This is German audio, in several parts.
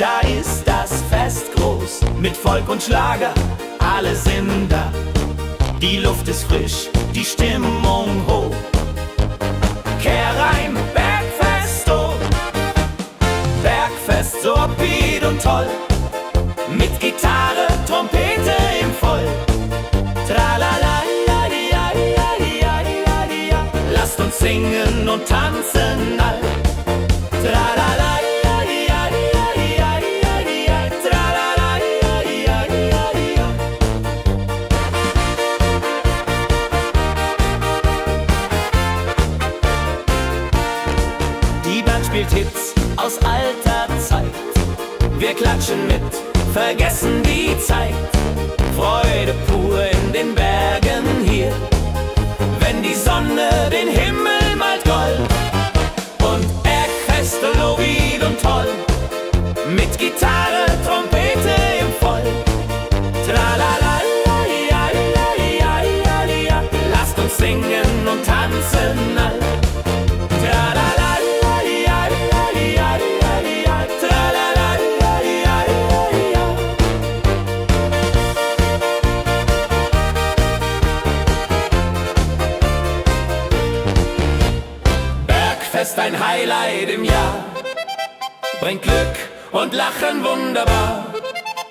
da ist das Fest groß, mit Volk und Schlager, alle sind da. Die Luft ist frisch, die Stimmung hoch. Kehr rein, Bergfest, oh. Bergfest, so upbeat und toll. Mit Gitarre, Trompete im Voll. Tralala, lasst uns singen und tanzen all. Tralala, die Band spielt Hits aus alter Zeit. Wir klatschen mit, vergessen die Zeit. Freude pur in den Bergen hier, wenn die Sonne den Himmel malt gold. Und Bergfest, Lovid und toll, mit Gitarre, Trompete im Voll. Tralala, lasst uns singen und tanzen all. Tralala, Bergfest, ein Highlight im Jahr, bringt Glück und Lachen wunderbar.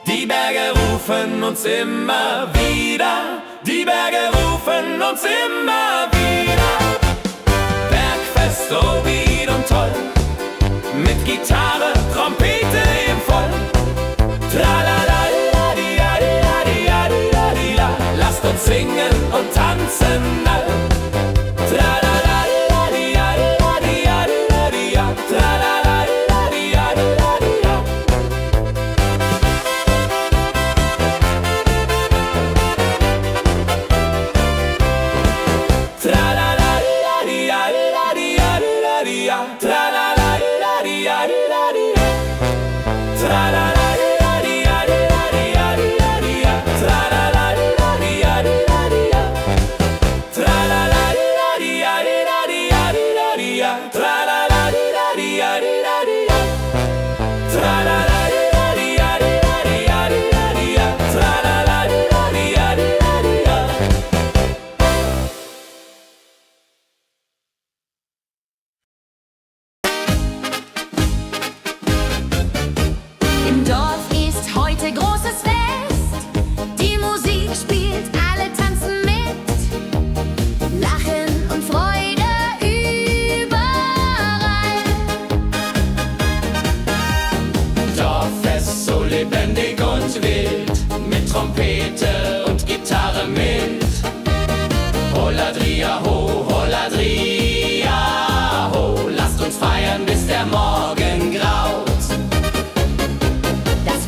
Die Berge rufen uns immer wieder, die Berge rufen uns immer wieder. Bergfest, so wieder und toll, mit Gitarre, Trompete im Voll. Tralala, lasst uns singen und tanzen all. Tralala, Im Dorf ist heute großes Fest. Die Musik spielt, alle tanzen mit. Lachen und Freude überall. Dorffest, so lebendig und wild, mit Trompete und Gitarre mit. Holladria ho, Holladria ho, lasst uns feiern, bis der Morgen graut. Das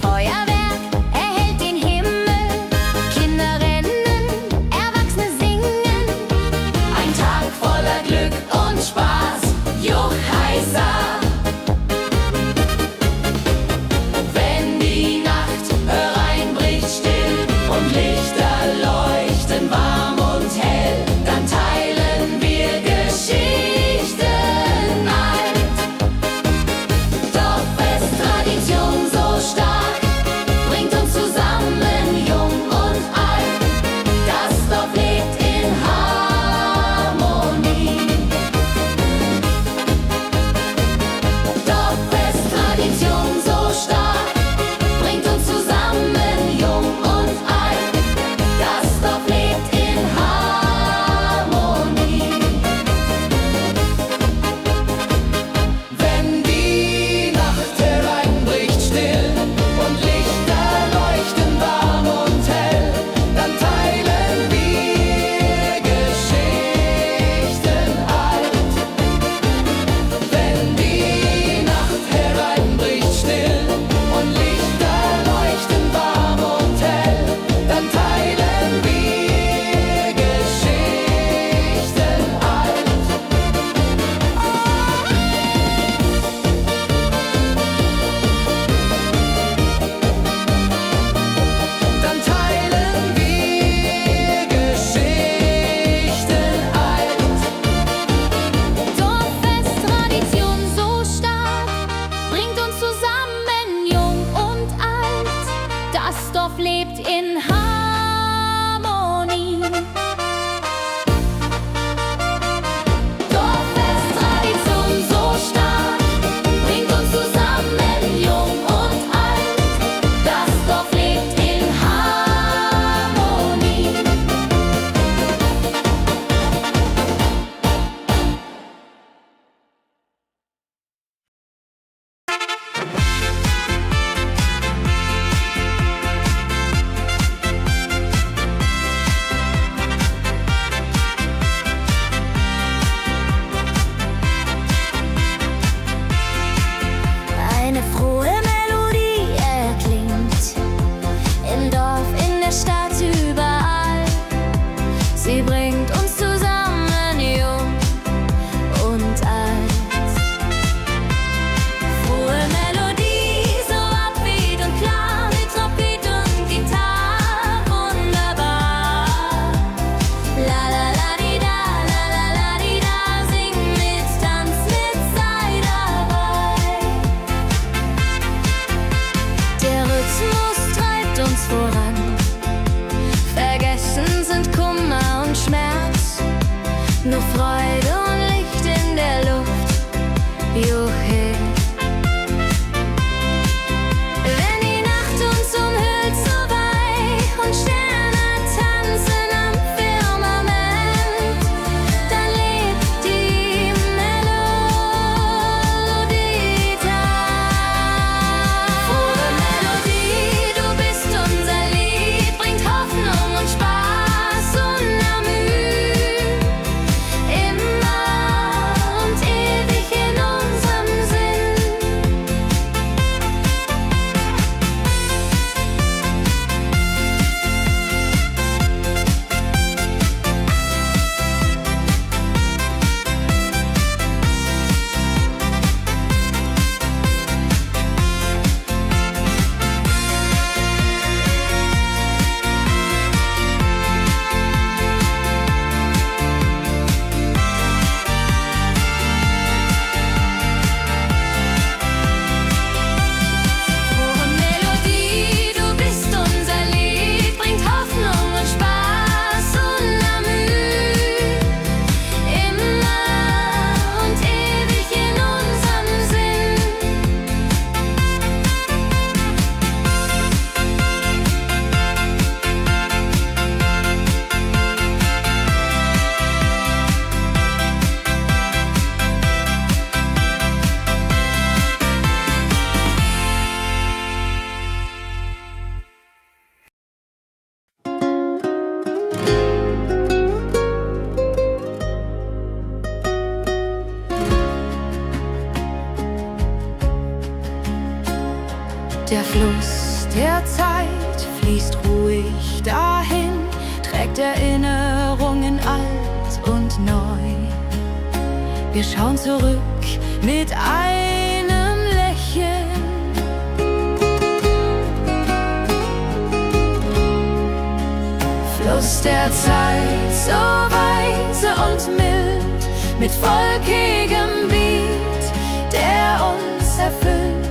Dorf lebt in Harmonie. Dorffest, Tradition so stark, bringt uns zusammen, jung und alt. Das Dorf lebt in Harmonie. Eine frohe Melodie erklingt im Dorf, in der Stadt, überall. Sie bringt uns zusammen, jung und alt. Frohe Melodie, so upbeat und klar, mit Trompete und Gitarre, wunderbar. La la la di da, la la la di da, sing mit, tanz mit, sei dabei. Der Rhythmus treibt uns voran. Vergessen sind Kummer und Schmerz. Nur Freude und Licht in der Luft. Juhe. Wenn die Nacht uns umhüllt so weich und Sterne tanzen am Firmament, dann lebt die Melodie da. Frohe Melodie, du bist unser Lied, bringt Hoffnung und Spaß unermüht. Immer und ewig in unserem Sinn. Frohe Melodie, du bist unser Lied, bringt Hoffnung und Spaß unermüht. Immer und ewig in unserem Sinn. Der Fluss der Zeit fließt ruhig dahin, trägt Erinnerungen alt und neu. Wir schauen zurück mit einem Lächeln. Fluss der Zeit, so weise und mild, mit wolkigem Beat, der uns erfüllt.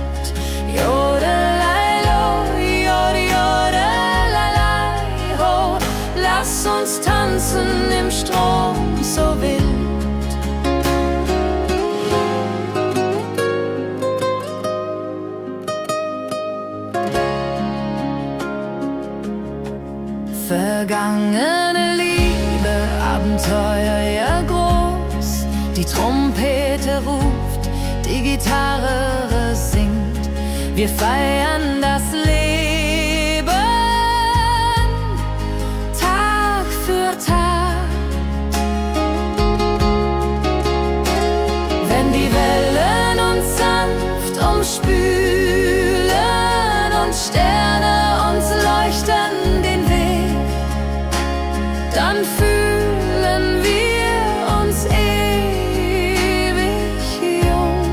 Jodelei-lo, jodelei-lei, ho, lass uns tanzen im Strom so wild. Vergangene Liebe, Abenteuer ja groß. Die Trompete ruft, die Gitarre singt. Wir feiern das Leben Tag für Tag. Wenn die Wellen uns sanft umspülen und Sterne uns leuchten den Weg, dann fühlen wir uns ewig jung.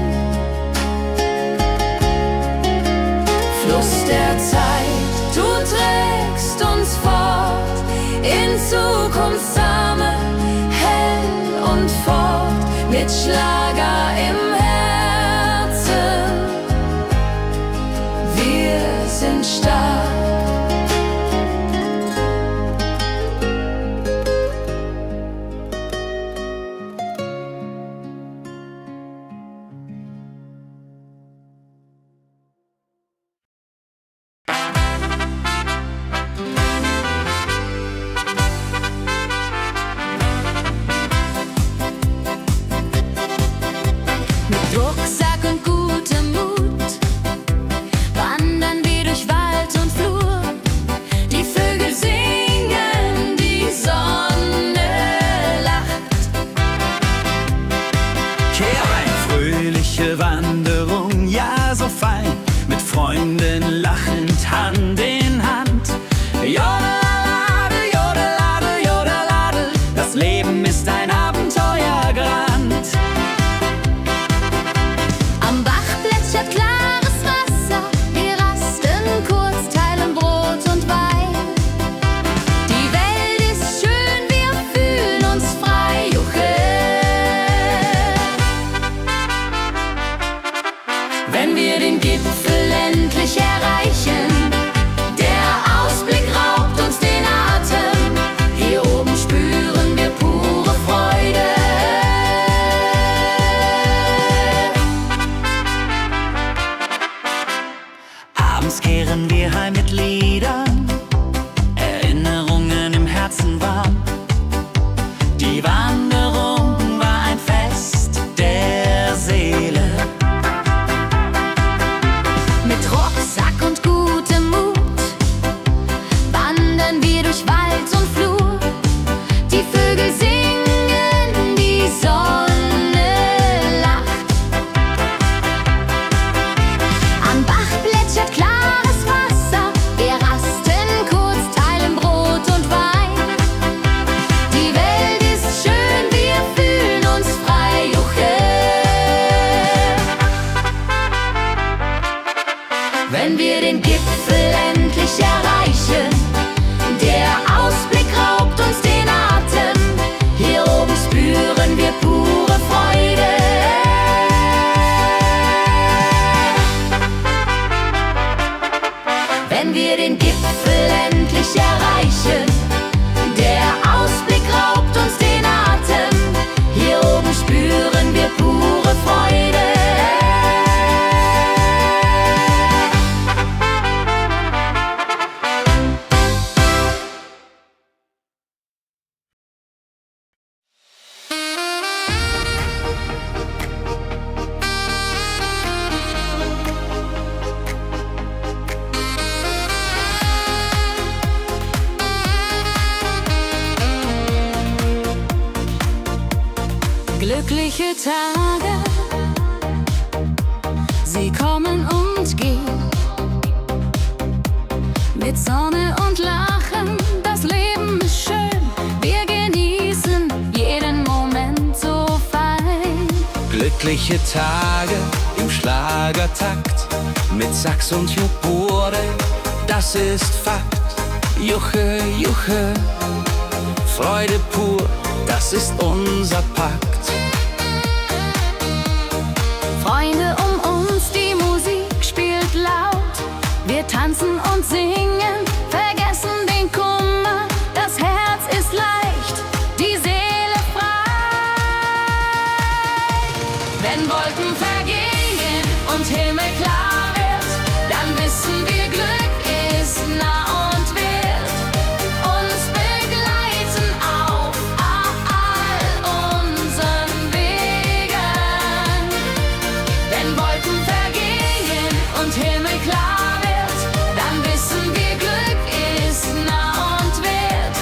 Fluss der Zeit, du trägst uns fort in Zukunftssame, hell und fort, mit Schlager im Herzen. Wir sind stark. singen lachend Hand in Hand. Jodeladel, jodeladel, jodeladel, das Leben ist ein Abenteuergrand. Am Bach plätschert klares Wasser, wir rasten kurz, teilen Brot und Wein. Die Welt ist schön, wir fühlen uns frei, juche. Wenn wir den Gipfel endlich erreichen, der Ausblick raubt uns den Atem. Hier oben spüren wir pure Freude. Abends kehren wir heim mit Liedern, Erinnerungen im Herzen warm. Die Wanderung war ein Fest der Seele. Mit Rucksack und gutem Mut wandern wir durch Wald und Flur. Die Vögel singen, die Sonne lacht. Am Bach plätschert klares Wasser, wir rasten kurz, teilen Brot und Wein. Die Welt ist schön, wir fühlen uns frei, juche. Wenn wir den Gipfel endlich erreichen, der Ausblick raubt uns den Atem. Hier oben spüren wir pure Freude. Wenn wir den Gipfel endlich erreichen, der Ausblick raubt uns den Atem. Hier oben spüren wir pure Freude. Glückliche Tage, sie kommen und gehen. Mit Sonne und Lachen, das Leben ist schön. Wir genießen jeden Moment so fein. Glückliche Tage im Schlagertakt, mit Sax und Jupore, das ist Fakt. Juche, juche, Freude pur, das ist unser Pakt. Freunde um uns, die Musik spielt laut. Wir tanzen und singen, vergessen den Kummer. Das Herz ist leicht, die Seele frei. Wenn Wolken vergehen und Himmel klar wird, dann wissen wir, Glück ist nah und wird uns begleiten auf all unseren Wegen. Wenn Wolken vergehen und Himmel klar wird, dann wissen wir, Glück ist nah und wird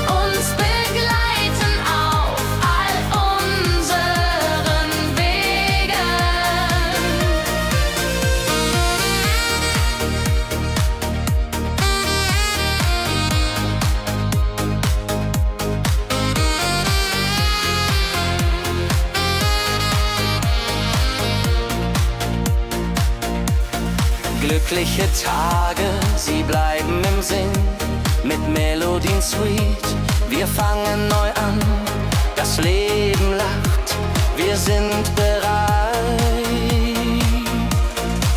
uns begleiten auf all unseren Wegen. Glückliche Tage, sie bleiben im Sinn, mit Melodien sweet. Wir fangen neu an, das Leben lacht, wir sind bereit.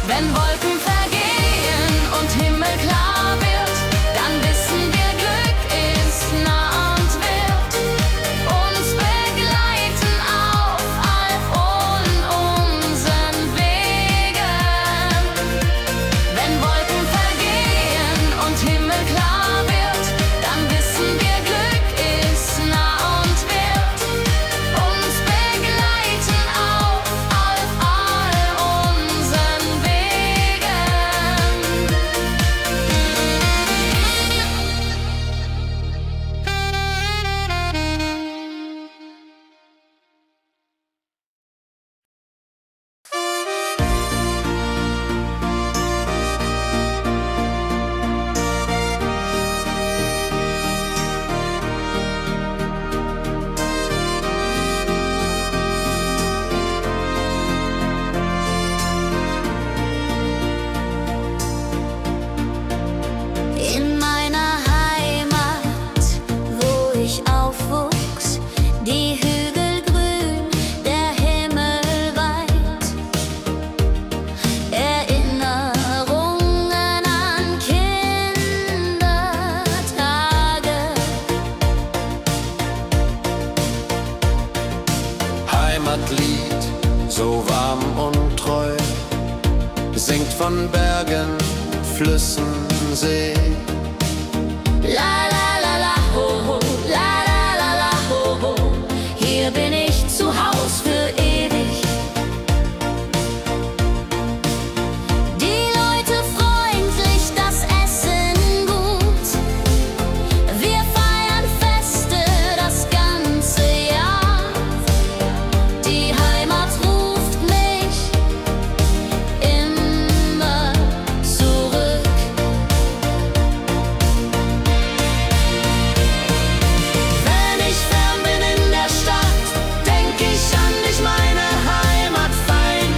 Wenn Wolken vergehen und Himmel klar wird, dann wissen wir, Glück ist nah und wird uns begleiten auf all unseren Wegen. Wenn Wolken vergehen und Himmel klar wird, dann wissen wir, Glück ist nah und wird uns begleiten auf von Bergen, Flüssen, See. La la la la ho ho, la la la la ho ho. Hier bin ich zu Haus für ewig. Die Leute freundlich, das Essen gut. Wir feiern Feste das ganze Jahr. Die Heimat ruft mich immer zurück. Wenn ich fern bin in der Stadt, denk ich an dich, meine Heimat fein.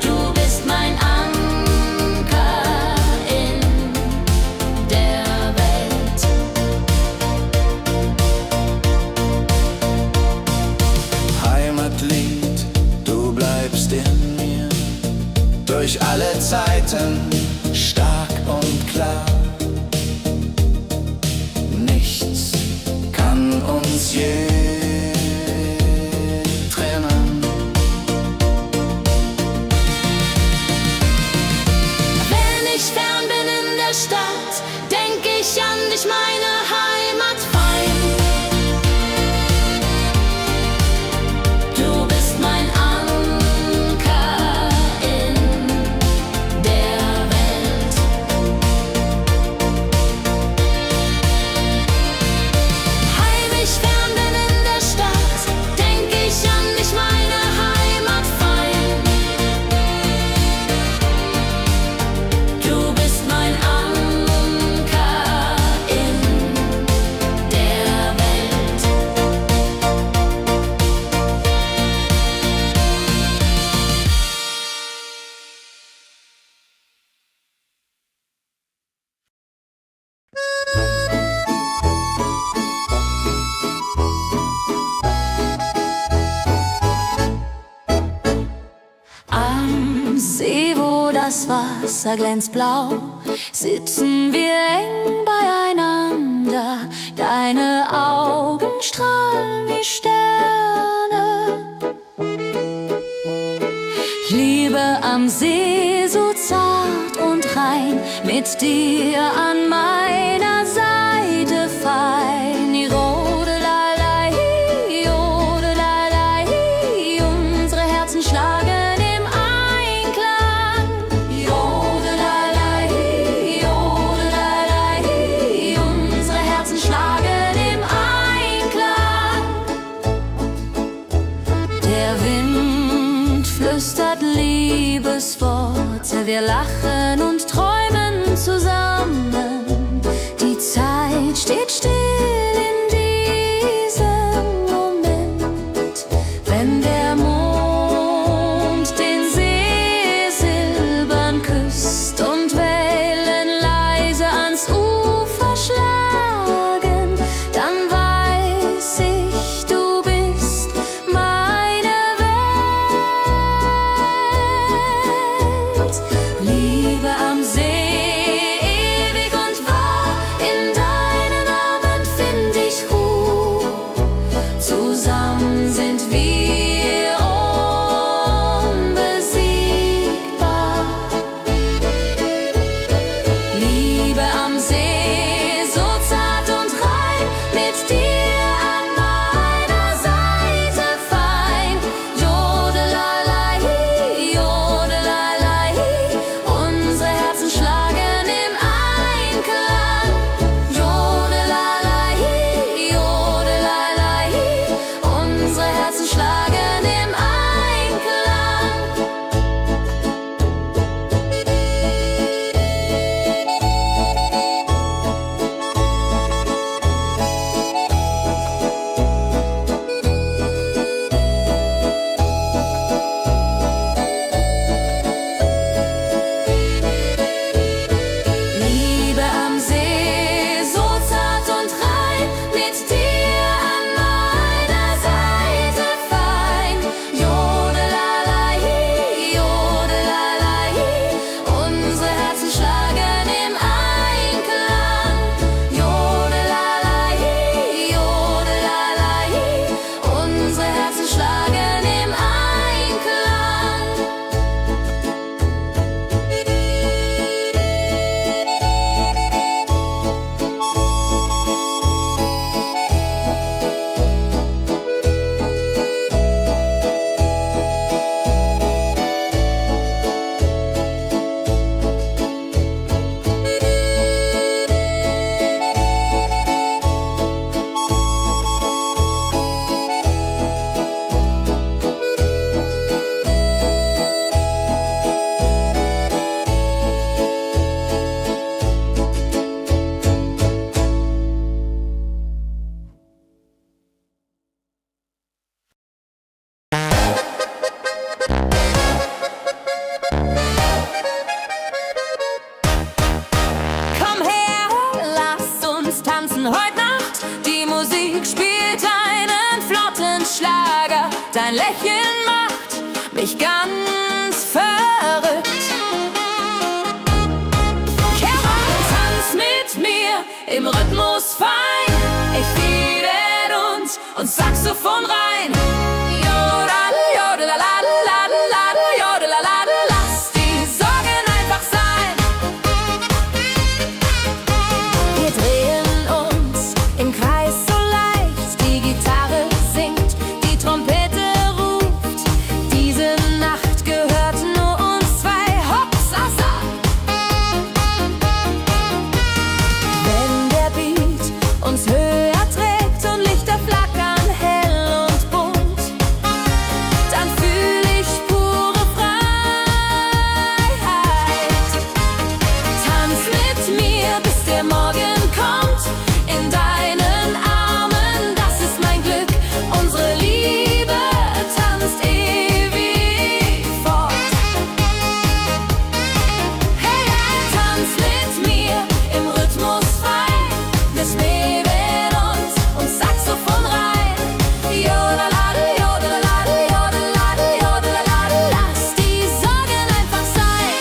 Du bist mein Anker in der Welt. Heimatlied, du bleibst in mir durch alle Zeiten stark und klar. Nichts kann uns je trennen. Wenn ich fern bin in der Stadt, denk ich an dich, meine Heimat fein. Du bist mein Anker in der Welt. Heim ich fern bin in der Stadt, denk ich an dich, meine Heimat fein. Du bist mein Anker in der Welt. Am See, wo das Wasser glänzt blau, sitzen wir eng beieinander. Deine Augen strahlen wie Sterne. Liebe am See, so zart und rein, mit dir an meiner Seite fein. Jodelei, jodelei, unsere Herzen schlagen im Einklang. Jodelei, jodelei, unsere Herzen schlagen im Einklang. Der Wind flüstert Liebesworte, wir lachen und träumen zusammen. Die Zeit steht still in diesem Moment, wenn der Mond den See silbern küsst und Wellen leise ans Ufer schlagen, dann weiß ich, du bist meine Welt. Liebe am See, Dein Lächeln macht mich ganz verrückt. Kehr rein, tanz mit mir im Rhythmus fein. Ich fiedel und Saxophon rein. Jodel, jodelalalalalala, jodelalala. Lass die Sorgen einfach sein. Wir drehen uns im Kreis so leicht. Die Gitarre singt, die Trompete ruft. Diese Nacht gehört nur uns zwei. Hopsasa! Wenn der Beat uns höher trägt und Lichter flackern hell und bunt, dann fühl ich pure Freiheit. Tanz mit mir, bis der Morgen kommt. In deinen Armen, das ist mein Glück. Unsere Liebe tanzt ewig fort. Hey, hey, tanz mit mir im Rhythmus fein. Wir schweben und Saxophon rein. Jodelade, jodelade, jodelade, jodelade. Lass die Sorgen einfach sein.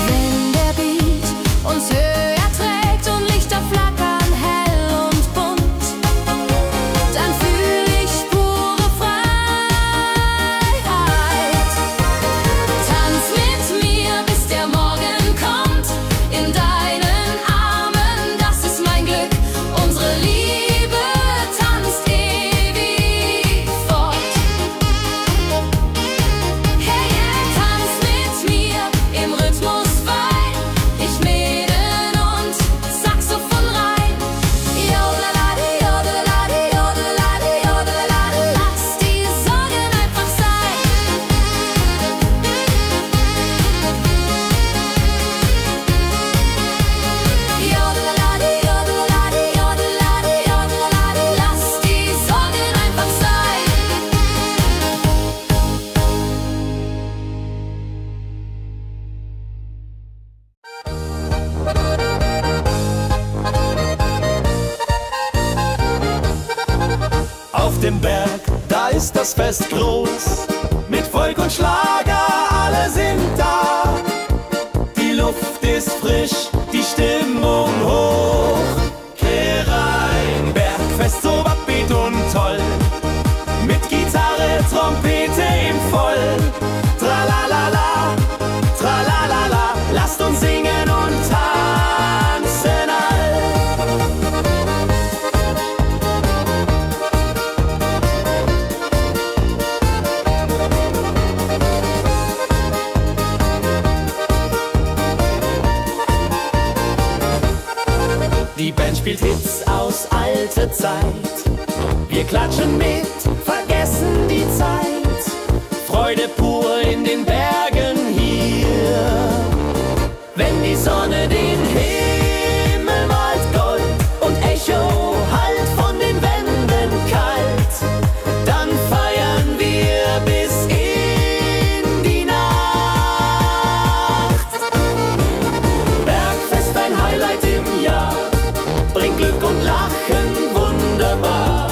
Wenn der Beat uns höher trägt und Lichter flackern hell und bunt, dann fühl ich pure Freiheit. Tanz mit mir, bis der Morgen kommt. In deinen Armen, das ist mein Glück. Unsere Liebe tanzt ewig fort. Hey, hey, tanz mit mir im Rhythmus fein. Ich mäden und Saxophon rein. Jodelade, jodelade, jodelade, jodelade. Lass die Sorgen einfach sein. Jodelade, jodelade, jodelade, jodelade. Lass die Sorgen einfach sein. Auf dem Berg, da ist das Fest groß. Mit Volk und Schlager, alle sind da. Die Luft ist frisch, die Stimmung hoch. Kehr rein, Bergfest so upbeat und toll. Mit Gitarre, Trompete im Voll. Tralalala, tralalala. Lasst uns singen und tanzen all. Die Band spielt Hits aus alter Zeit. Wir klatschen mit, vergessen die Zeit. Freude pur in den Bergen hier. Wenn die Sonne den Himmel malt Gold und Echo hallt von den Wänden kalt, dann feiern wir bis in die Nacht. Bergfest, ein Highlight im Jahr, bringt Glück und Lachen wunderbar.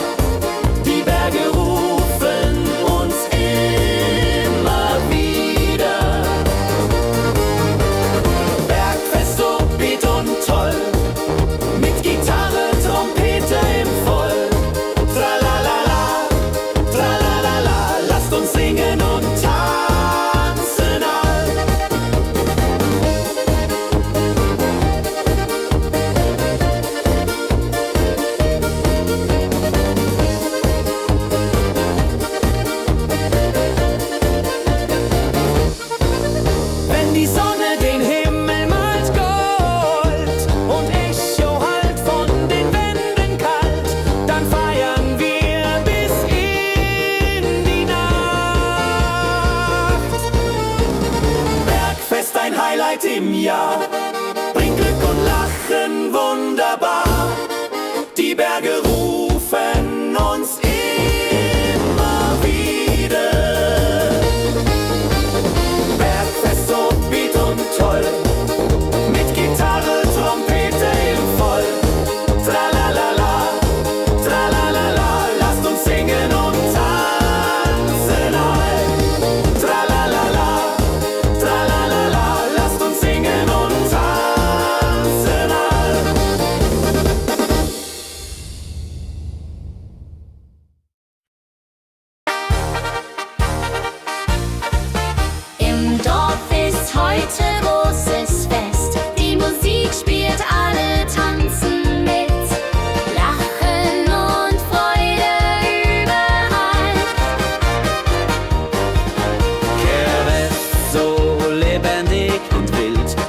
Die Berge rufen uns immer wieder. Bergfest so beat und toll, mit Gitarre, Trompete im Voll. Tralalala, tralalala, lasst uns singen und tanzen all. Wenn die Sonne den Himmel malt Gold und Echo hallt von den Wänden kalt, dann feiern wir bis in die Nacht. Bergfest, ein Highlight im Jahr, bringt Glück und Lachen wunderbar. Die Berge rufen uns immer wieder.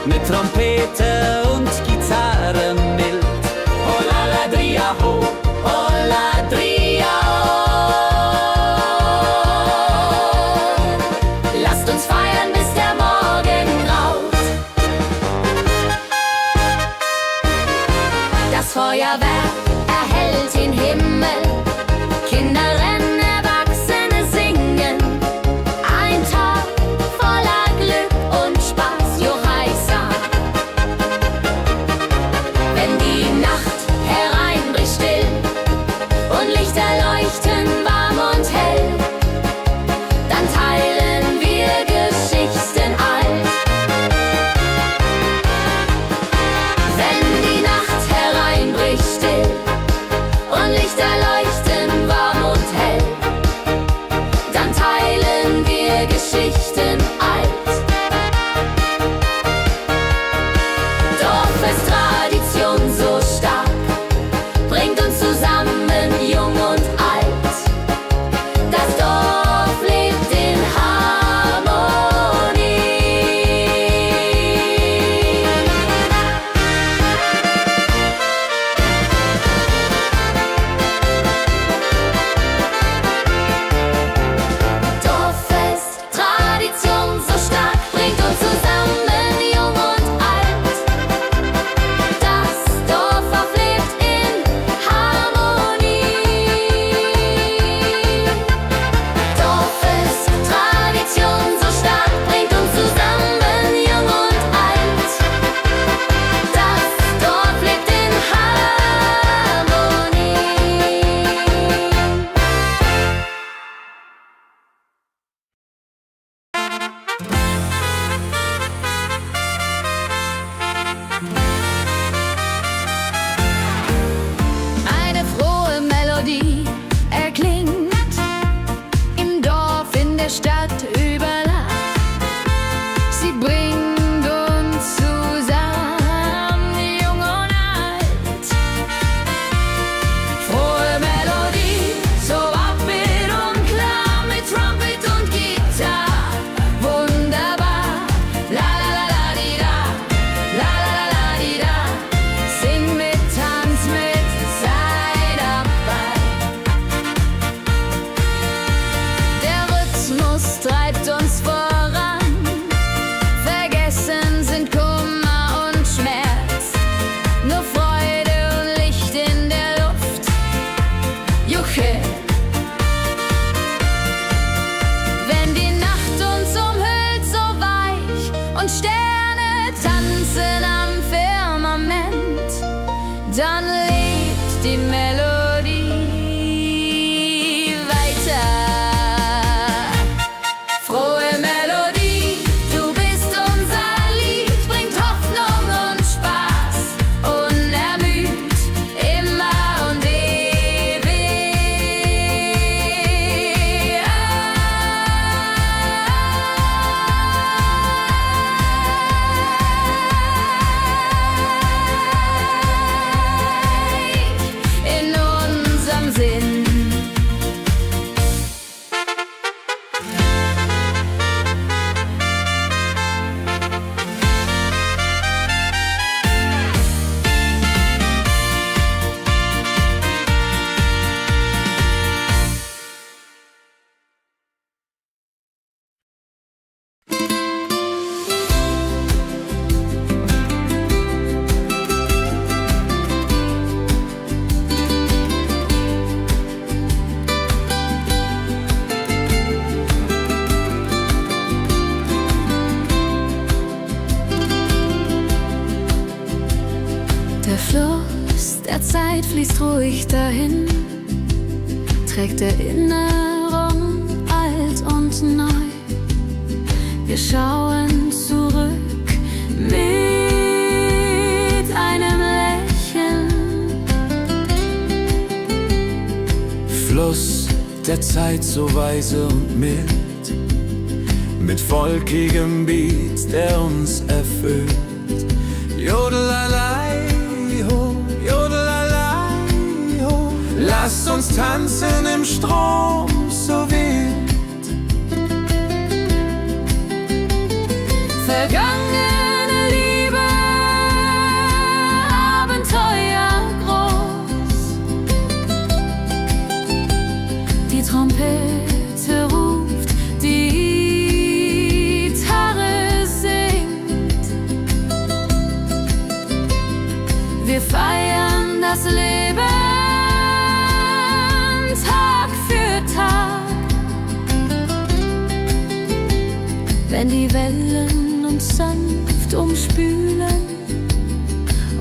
mit Trompete und Gitarre mild. Oh la la dria ho, oh la dria oh. Lasst uns feiern, bis der Morgen graut. Das Feuerwerk erhellt den Himmel, Kinder rennen, Erwachsene singen. Ein Tag voller Glück und Spaß, Johaisa. Wenn die Nacht hereinbricht still und Lichter leuchten warm und hell, dann teilen wir Geschichten alt. Wenn die Nacht hereinbricht still und Lichter leuchten warm und hell, dann teilen wir Geschichten alt. Dorffest-Tradition so stark, bringt uns zusammen, jung und alt. Das Dorf lebt in Harmonie. Dorffest, Tradition so stark, bringt uns zusammen, jung und alt. Das Dorf lebt in Harmonie. Dorffest, Tradition so stark, bringt uns zusammen, jung und alt. Das Dorf lebt in Harmonie. Eine frohe Melodie erklingt im Dorf, in der Stadt, überall. Sie bringt uns zusammen, jung und alt. Frohe Melodie, so upbeat und klar, mit Trumpet und Gitarre. Wunderbar, la la la la di da, la la la la di da. Sing mit, tanz mit, sei dabei. Der Rhythmus treibt uns voran, vergessen sind Kummer und Schmerz. Nur Freude und Licht in der Luft, Juche. Wenn die Nacht uns umhüllt, so weich, und Sterne tanzen am Firmament, dann lebt die Melodie weiter. Frohe Melodie, du bist unser Lied, bringt Hoffnung und Spaß, unermüd, immer und ewig. In unserem Sinn. Der Fluss der Zeit fließt ruhig dahin, trägt Erinnerung alt und neu. Wir schauen zurück mit einem Lächeln. Fluss der Zeit so weise und mild, mit volkigem Beat, der uns erfüllt. Jodelalei ho, jodelalei ho. Lasst uns tanzen im Strom so wild. Vergangene Liebe Wir feiern das Leben Tag für Tag. Wenn die Wellen uns sanft umspülen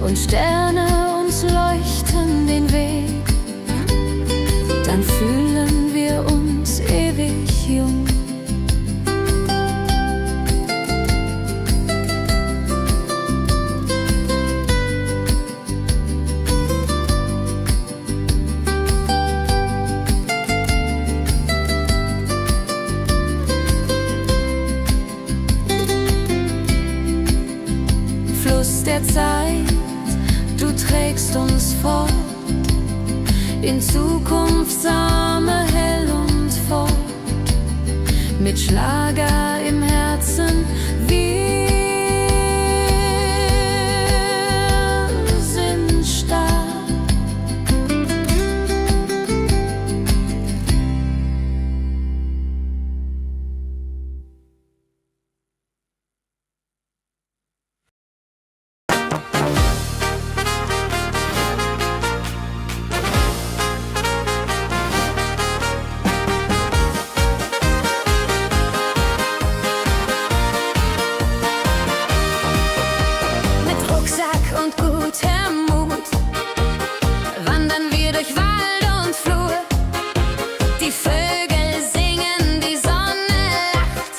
und Sterne uns leuchten den Weg, dann fühlen wir uns ewig jung. Fluss der Zeit, du trägst uns fort in Zukunftssame hell und fort, mit Schlager im Herzen. Wir sind stark. Und gutem Mut wandern wir durch Wald und Flur. Die Vögel singen, die Sonne lacht.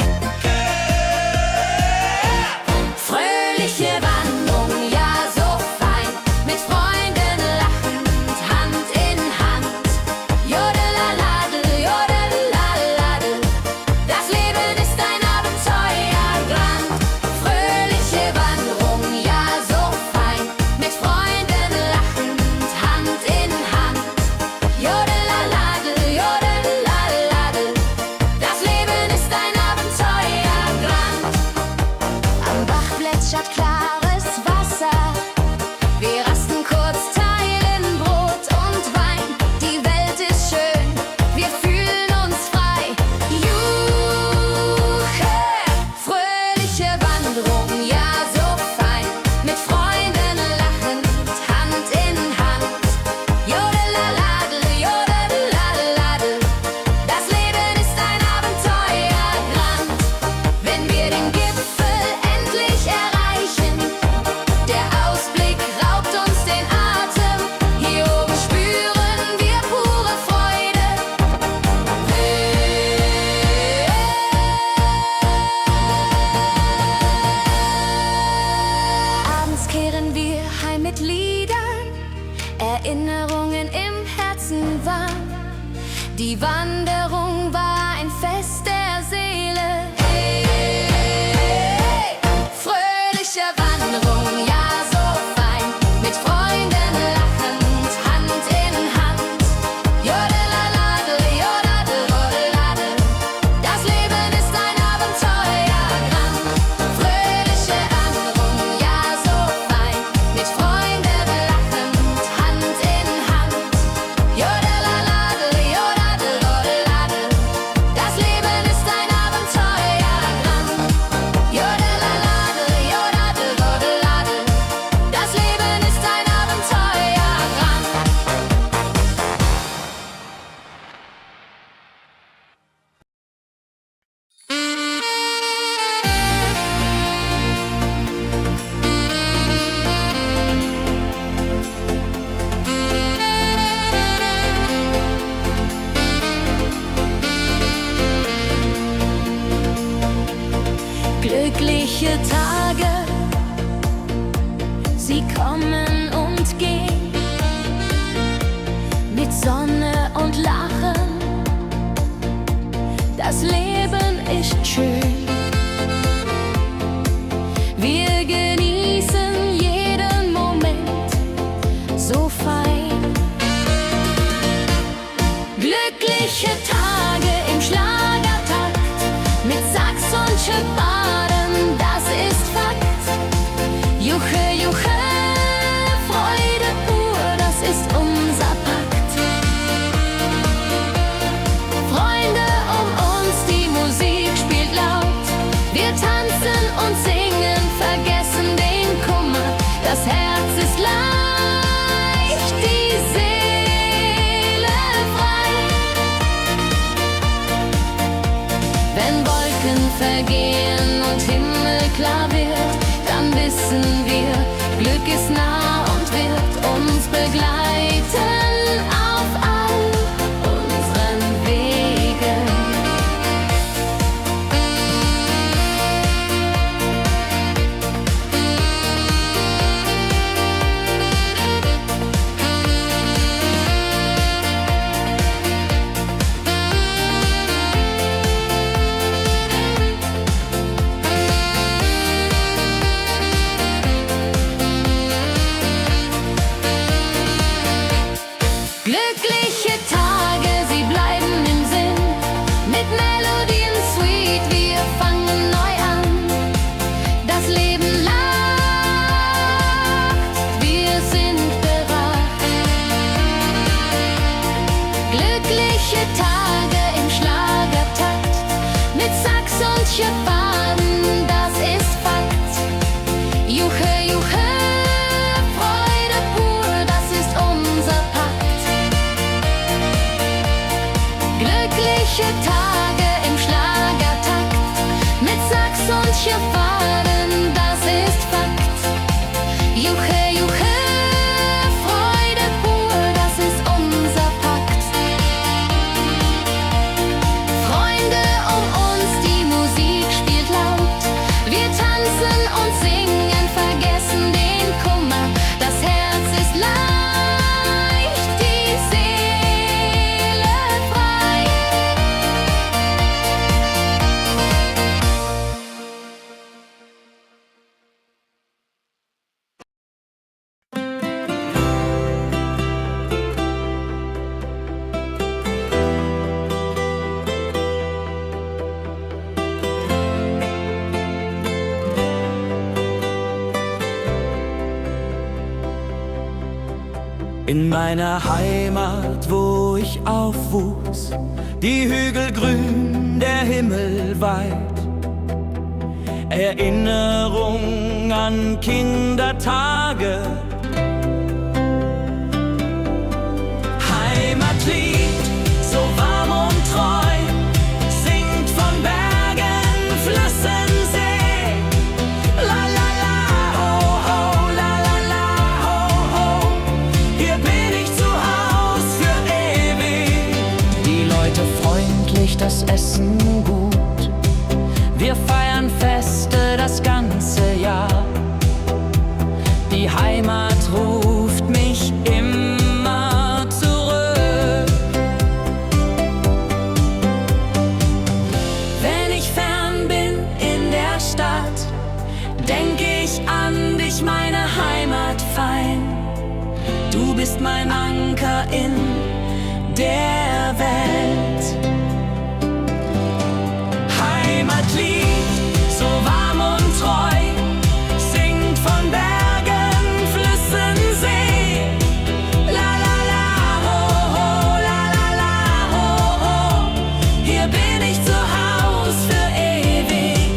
Fröhliche Wanderung, ja so fein, mit Freunden lachend, Hand in Hand. Jodelaladel, jodelaladel, das Leben ist ein Abenteuerland. Fröhliche Wanderung, ja so fein, mit Freunden lachend, Hand in Hand. Jodelaladel, jodelaladel, das Leben ist ein Abenteuerland. Am Bach plätschert klares Wasser, wir rasten kurz, teilen Brot und Wein. Die Welt ist schön, wir fühlen uns frei. Juche, fröhliche Wanderung, ja so fein, mit Freunden lachend, Hand in Hand. Jodelaladel, jodelaladel, das Leben ist ein Abenteuerland. Wenn wir den Gipfel endlich erreichen, der Ausblick raubt uns den Atem. Hier oben spüren wir pure Freude. Abends kehren wir heim mit Liedern, Erinnerungen im Herzen warm. Die Wanderung war ein Fest der Seele. Hey, fröhliche Wanderung, ja so fein, mit Freunden lachend, Hand in Hand. Jodelaladel, jodadel, jodelaladel, das Leben ist ein Abenteuerland. Fröhliche Wanderung, ja so fein, mit Freunden lachend, Hand in Hand. Jodelaladel, jodadel, jodelaladel, das Leben ist ein Abenteuerland. Jodelaladel, jodadel, jodelaladel, das Leben ist ein Abenteuerland. Glückliche Tage, sie kommen und gehen, mit Sonne und Lachen. Das Leben ist schön. Wir genießen jeden Moment so fein. Glückliche Tage im Schlagertakt, mit Sax und Schöpbaden, das ist Fakt. Juche, juche, Freude pur, das ist unser Pakt. Freunde um uns, die Musik spielt laut. juche, Freude pur, das ist unser Pakt. Glückliche Tage im Schlagertakt, mit Sax und Schirrfaden, das ist Fakt. Juche, juche, Freude pur, das ist unser Pakt. Freunde um uns, die Musik spielt laut. Wir tanzen und singen, vergessen den Kummer. Das Herz ist leicht, die Seele frei. In meiner Heimat, wo ich aufwuchs, die Hügel grün, der Himmel weit. Erinnerung an Kindertage. Heimatlied, so warm und treu, singt von Bergen, Flüssen, See. La la la, ho ho, la la la, ho ho. Hier bin ich zu Haus für ewig. Die Leute freundlich, das Essen gut. Wir feiern Feste das ganze Jahr. Die Heimat ruft mich immer zurück. Wenn ich fern bin in der Stadt, denk ich an dich, meine Heimat fein. Du bist mein Anker in der Welt. Heimatlied, so warm und treu, singt von Bergen, Flüssen, See. La la la, ho ho, la la la, ho ho. Hier bin ich zu Haus für ewig.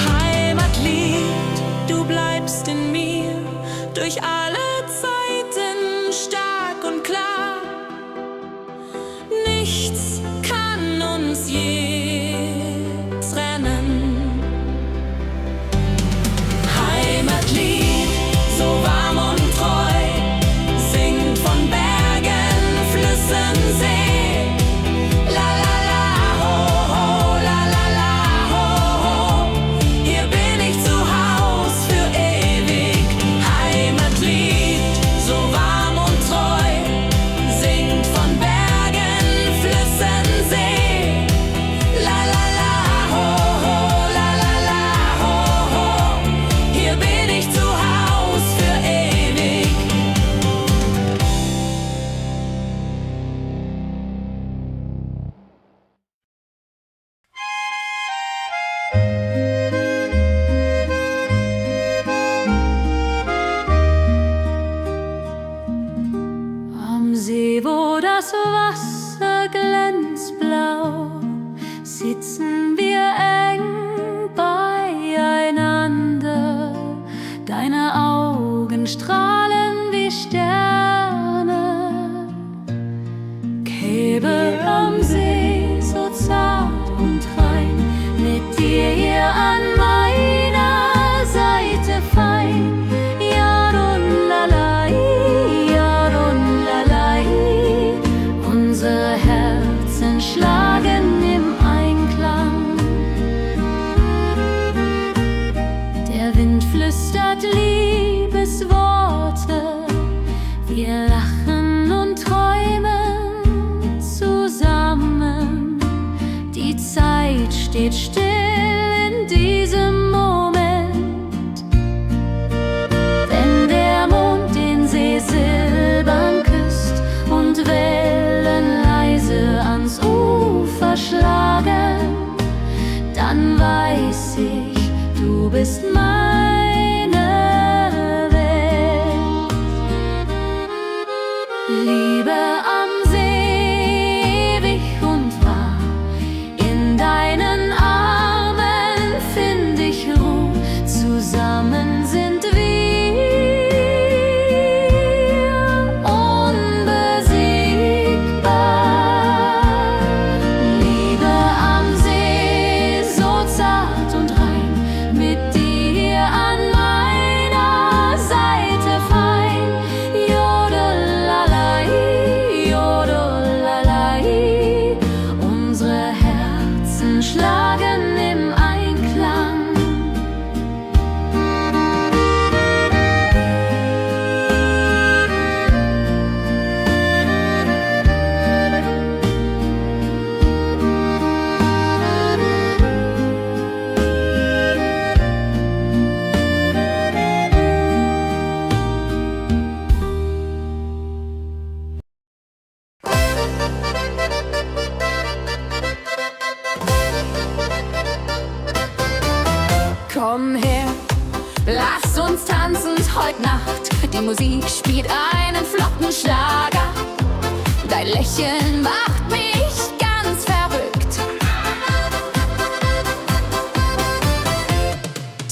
Heimatlied, du bleibst in mir durch alle Zeiten stark und klar. Nichts kann uns je trennen. Heimatlied, so warm und treu, singt von Bergen, Flüssen, See. La la la, ho ho, la la la, ho ho. Hier bin ich zu Haus für ewig. Heimatlied, so warm und treu, singt von Bergen, Flüssen, See. La la la, ho ho, la la la, ho ho. Hier bin ich zu Haus für ewig. Am See, wo das Wasser glänzt blau, sitzen wir eng beieinander. Deine Augen strahlen wie Sterne. Käbe am See, so zart und rein, mit dir hier an meiner Seite fein. Yarun-lalai, Yarun-lalai. Unsere Herzen schlagen im Einklang. Der Wind flüstert Liebesworte. Wir lachen und träumen zusammen. Die Zeit steht still in diesem Moment. Wenn der Mond den See silbern küsst und Wellen leise ans Ufer schlagen, dann weiß ich, du bist mein Lass uns tanzen heut Nacht. Die Musik spielt einen flotten Schlager. Dein Lächeln macht mich ganz verrückt.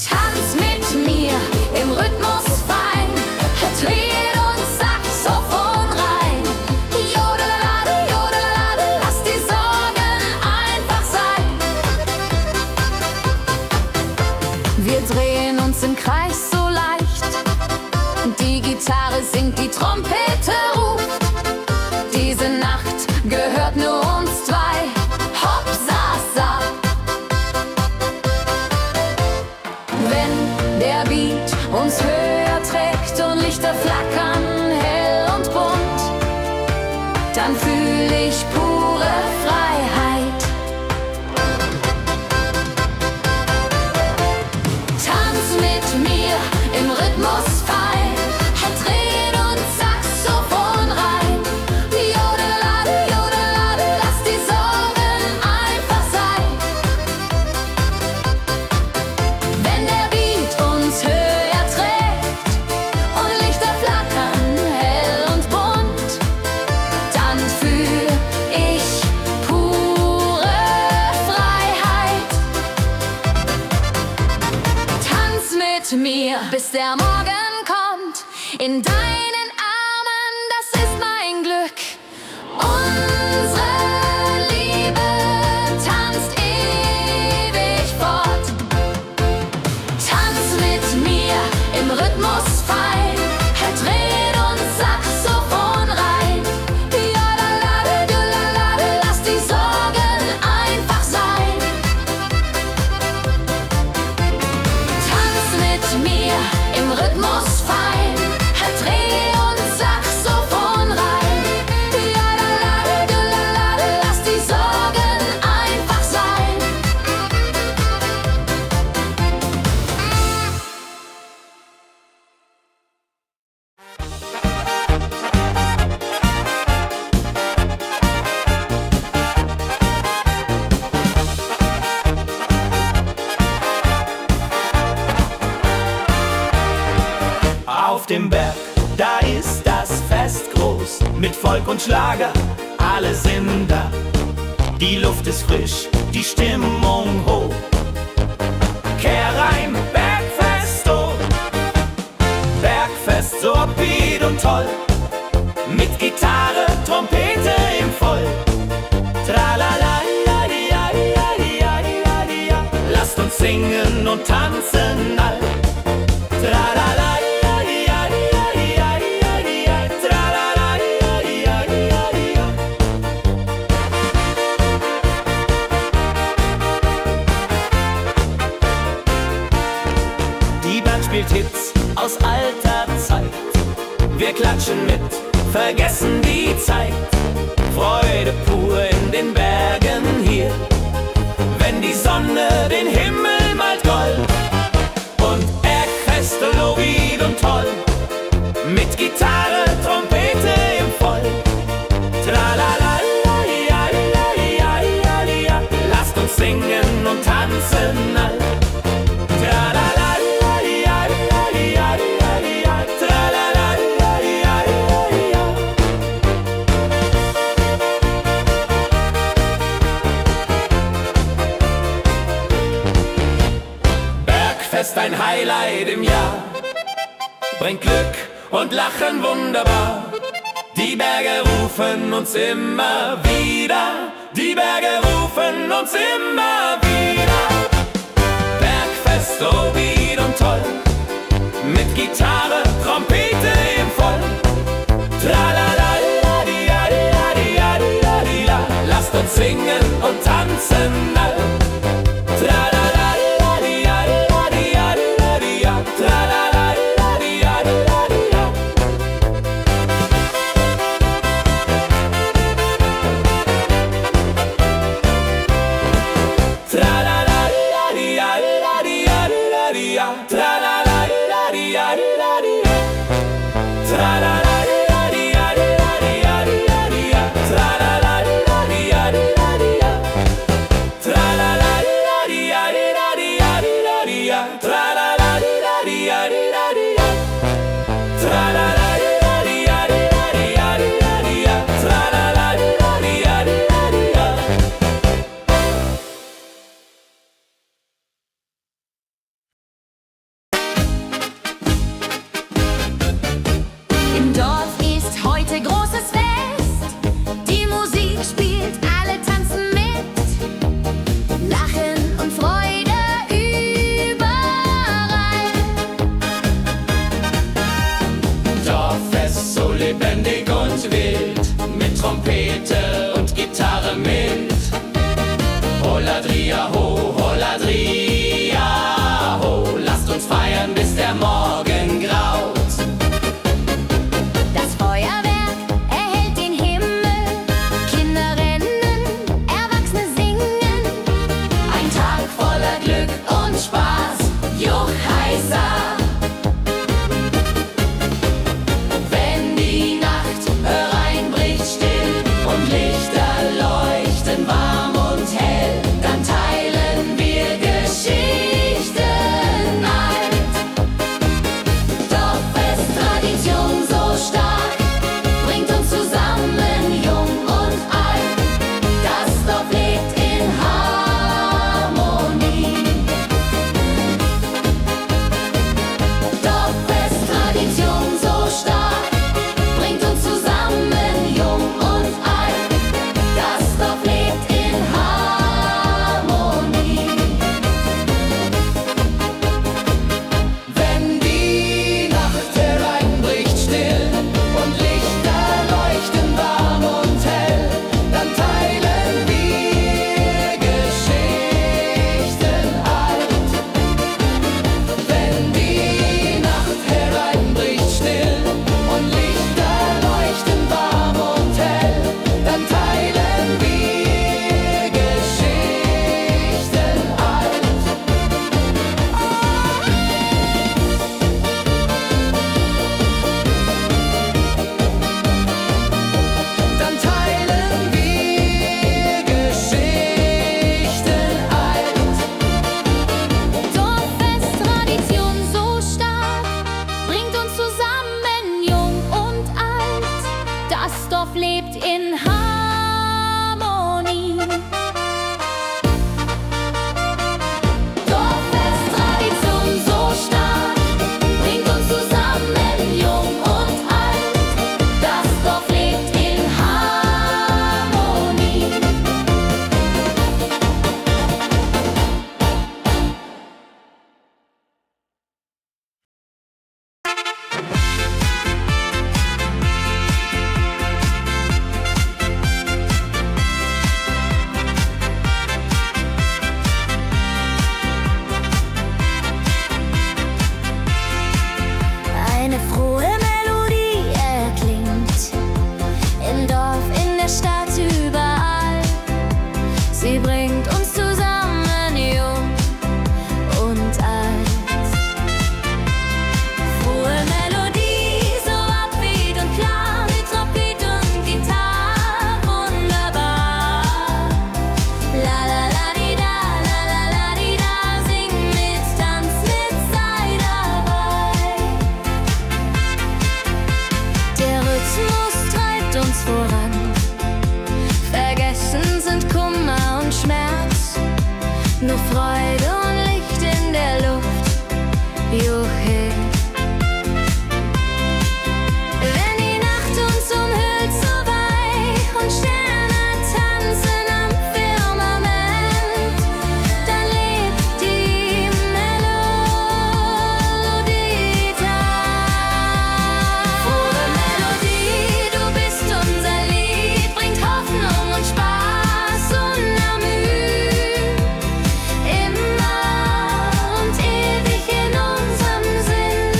Tanz mit mir im Rhythmus fein. Tritt und Saxophon rein. Jodelade, jodelade, lass die Sorgen einfach sein. Wir drehen uns im Kreis so leicht. Die Gitarre singt, die Trompete ruft. Diese Nacht gehört nur uns zwei. Hopp, sa, sa. Wenn der Beat uns höher trägt und Lichter flackern hell und bunt, dann fühl ich pure Freiheit. Tanz mit mir im Rhythmus fein. Dreh und Saxophon rein. Jodelade, jodelade, lass die Sorgen einfach sein. Wenn der Beat uns höher trägt und Lichter flackern hell und bunt, dann fühl ich pure Freiheit. Tanz mit mir, bis der Morgen kommt. In deinen Armen, das ist mein Glück. Unsere Liebe tanzt ewig fort. Tanz mit mir im Rhythmus fein. Dreh und Saxophon rein. Jodelade, jodelade, lass die Sorgen einfach sein. Tanz mit mir im Rhythmus fein. Dreh und Saxophon rein. Jodelade, jodelade, lass die Sorgen einfach sein. Auf dem Berg, da ist das Fest groß, mit Volk und Schlager, alle sind da. Die Luft ist frisch, die Stimmung hoch. Kehr rein, Bergfest, oh. Bergfest, so upbeat und toll. Mit Gitarre, Trompete im Voll. Tralala, ja, ja, ja, ja, ja, ja. Lasst uns singen und tanzen all. Tralala. Spielt Hits aus alter Zeit. Wir klatschen mit, vergessen die Zeit. Freude pur in den Bergen hier. Wenn die Sonne den Himmel malt gold. Und Bergfest, lobig und toll. Mit Gitarre, Trompete im Voll. Tralala, ja, ja, ja, ja, ja. Lasst uns singen und tanzen all. Tralala. Bergfest, ein Highlight im Jahr, bringt Glück und Lachen wunderbar. Die Berge rufen uns immer wieder, die Berge rufen uns immer wieder. Bergfest, so beat und toll, mit Gitarre, Trompete im Voll. Tralala, ja, ja, ja, ja, ja. Lasst uns singen und tanzen all. Tralala. wohin. Wenn die Nacht uns umhüllt so weich und Sterne tanzen am Firmament, dann lebt die Melodie da. Frohe Melodie, du bist unser Lied, bringt Hoffnung und Spaß unermüht, immer und ewig in unserem Sinn.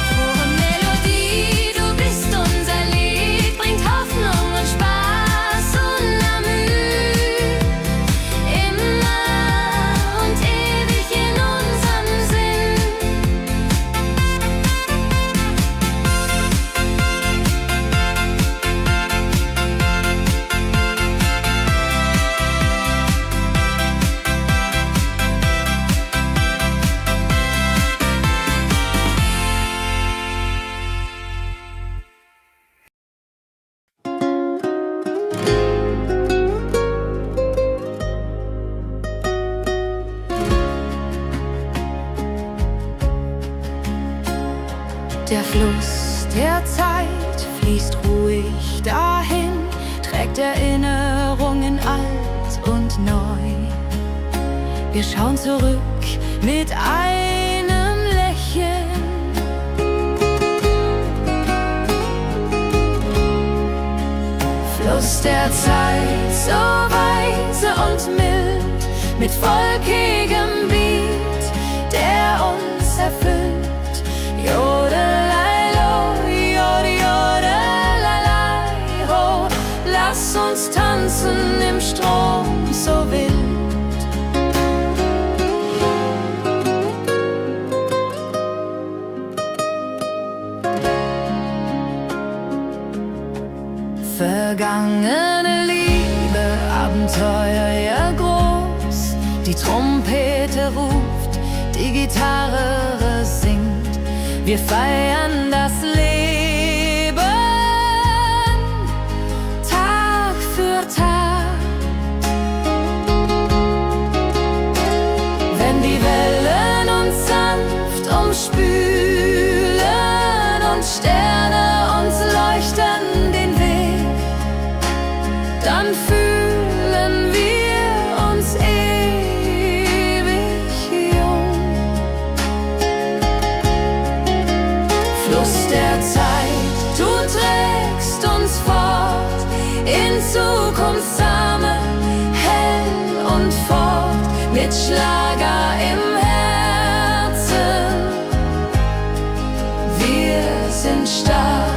Frohe Melodie, du bist unser Lied, bringt Hoffnung und Spaß unermüht, immer und ewig in unserem Sinn. Der Fluss der Zeit fließt ruhig dahin, trägt Erinnerungen alt und neu. Wir schauen zurück mit einem Lächeln. Fluss der Zeit, so weise und mild, mit volkigem Beat, der uns erfüllt. Jodelailo, jodelelei, ho, lass uns tanzen im Strom so wild. Vergangene Liebe, Abenteuer ja groß, die Trompete ruft, die Gitarre singt, wir feiern das Leben, Tag für Tag. Wenn die Wellen uns sanft umspülen und Sterne uns leuchten den Weg, dann fühlen wir uns ewig jung. Fluss der Zeit, du trägst uns fort in Zukunftssame, hell und fort, mit Schlager im Herzen. Wir sind stark.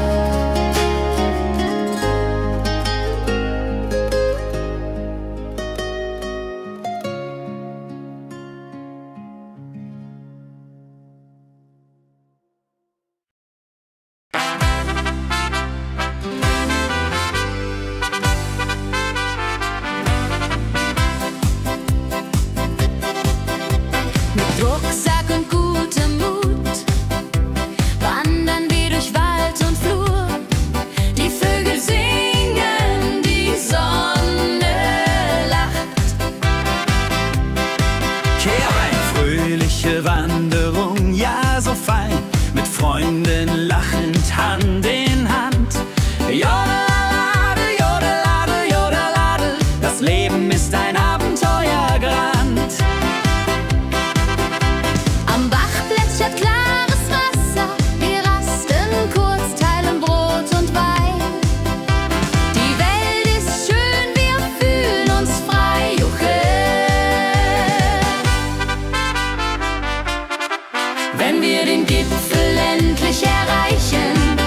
Rucksack und gutem Mut wandern wir durch Wald und Flur. Die Vögel singen, die Sonne lacht. Kehr ein, fröhliche Wanderung, ja so fein, mit Freunden lachend Hand in Hand. Jodelade, jodelade, jodelade, das Leben ist ein Abenteuergrand. Am Bach plätschert klares Wasser, wir rasten kurz, teilen Brot und Wein. Die Welt ist schön, wir fühlen uns frei, juchhe. Wenn wir den Gipfel endlich erreichen,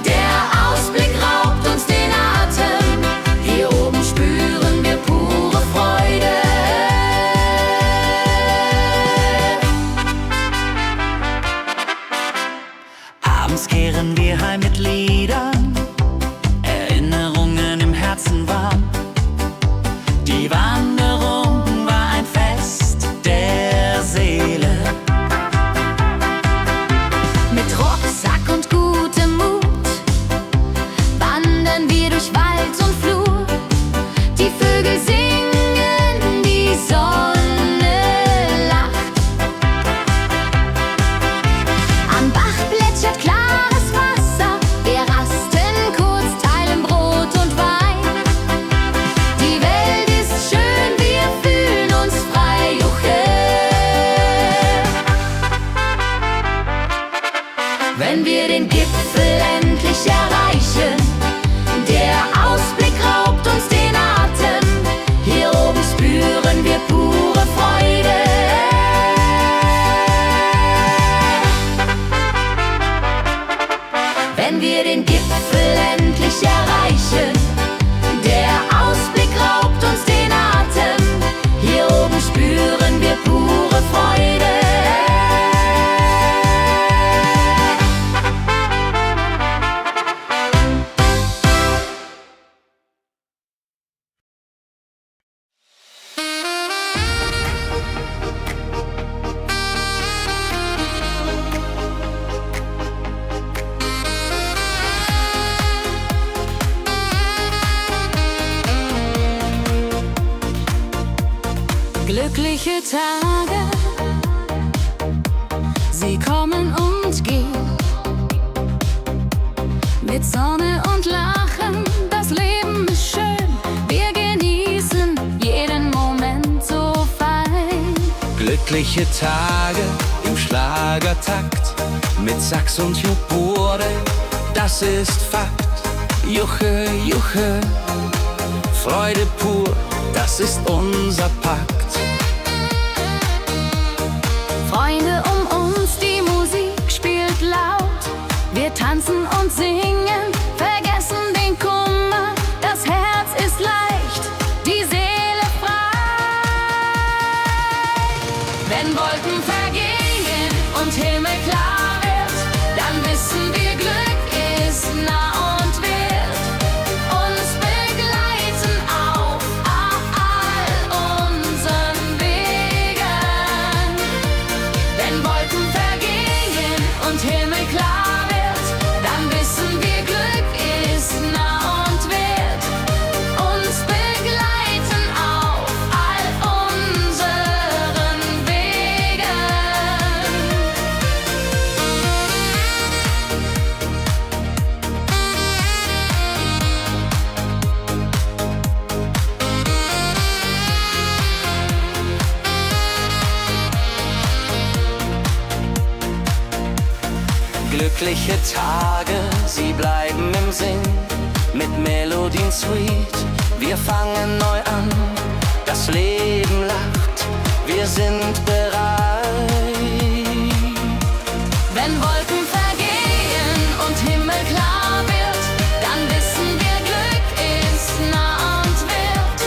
der Ausblick raubt uns den Atem. Hier oben spüren wir pure Freude. wenn wir den Gipfel endlich erreichen. Der Ausblick raubt uns den Atem, hier oben spüren wir pure Freude. Wenn wir den Gipfel endlich erreichen, der Ausblick raubt uns den Atem, hier oben spüren wir pure Freude. Glückliche Tage, sie kommen und gehen, mit Sonne und Lachen, das Leben ist schön, wir genießen jeden Moment so fein. Glückliche Tage im Schlagertakt, mit Sax und Jubore, das ist Fakt. Juche, Juche, Freude pur, das ist unser Pakt. Freunde um uns, die Musik spielt laut. Wir tanzen und singen, vergessen den Kummer. Das Herz ist leicht, die Seele frei. Wenn Wolken vergehen und Himmel klar wird, dann wissen wir, Glück ist nah und wird uns begleiten auf all unseren Wegen. Wenn Wolken vergehen und Himmel klar wird, dann wissen wir, Glück ist nah und wird uns begleiten auf all unseren Wegen. Glückliche Tage, sie bleiben im Sinn, mit Melodien sweet. Wir fangen neu an, das Leben lacht, wir sind bereit. Wenn Wolken vergehen und Himmel klar wird, dann wissen wir, Glück ist nah und wird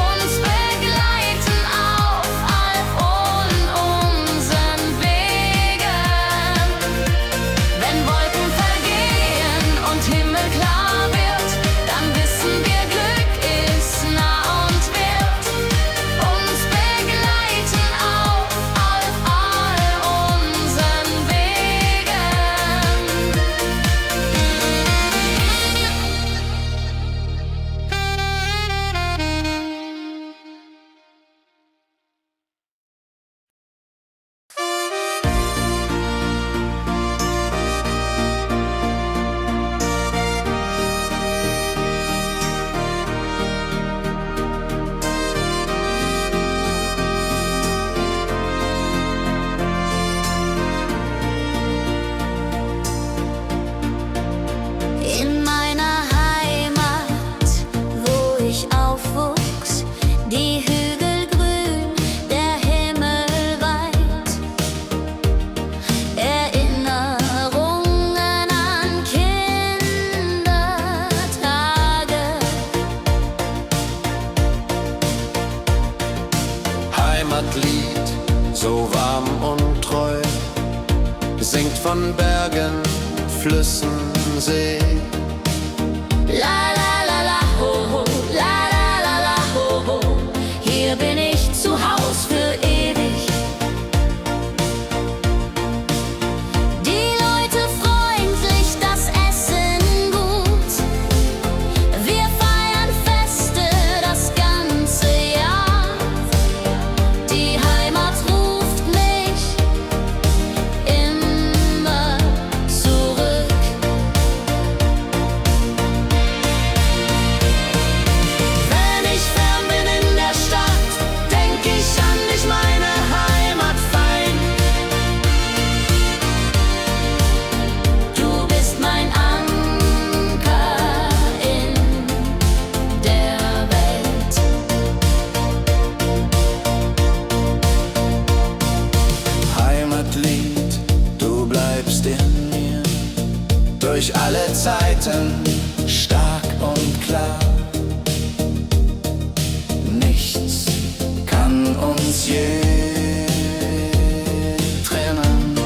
uns begleiten auf all unseren Wegen. Wenn Wolken vergehen und Himmel klar wird, dann wissen wir, Glück ist nah und wird uns begleiten auf all unseren Wegen. In meiner Heimat, wo ich aufwuchs, die Hügel grün, der Himmel weit. Erinnerungen an Kindertage. Heimatlied, so warm und treu, singt von Bergen, Flüssen, See. La la la la ho ho, la la la la ho ho. Hier bin ich zu Haus für ewig. Die Leute freundlich, das Essen gut. Wir feiern Feste das ganze Jahr. Die Heimat ruft mich immer zurück. durch alle Zeiten, stark und klar. Nichts kann uns je trennen.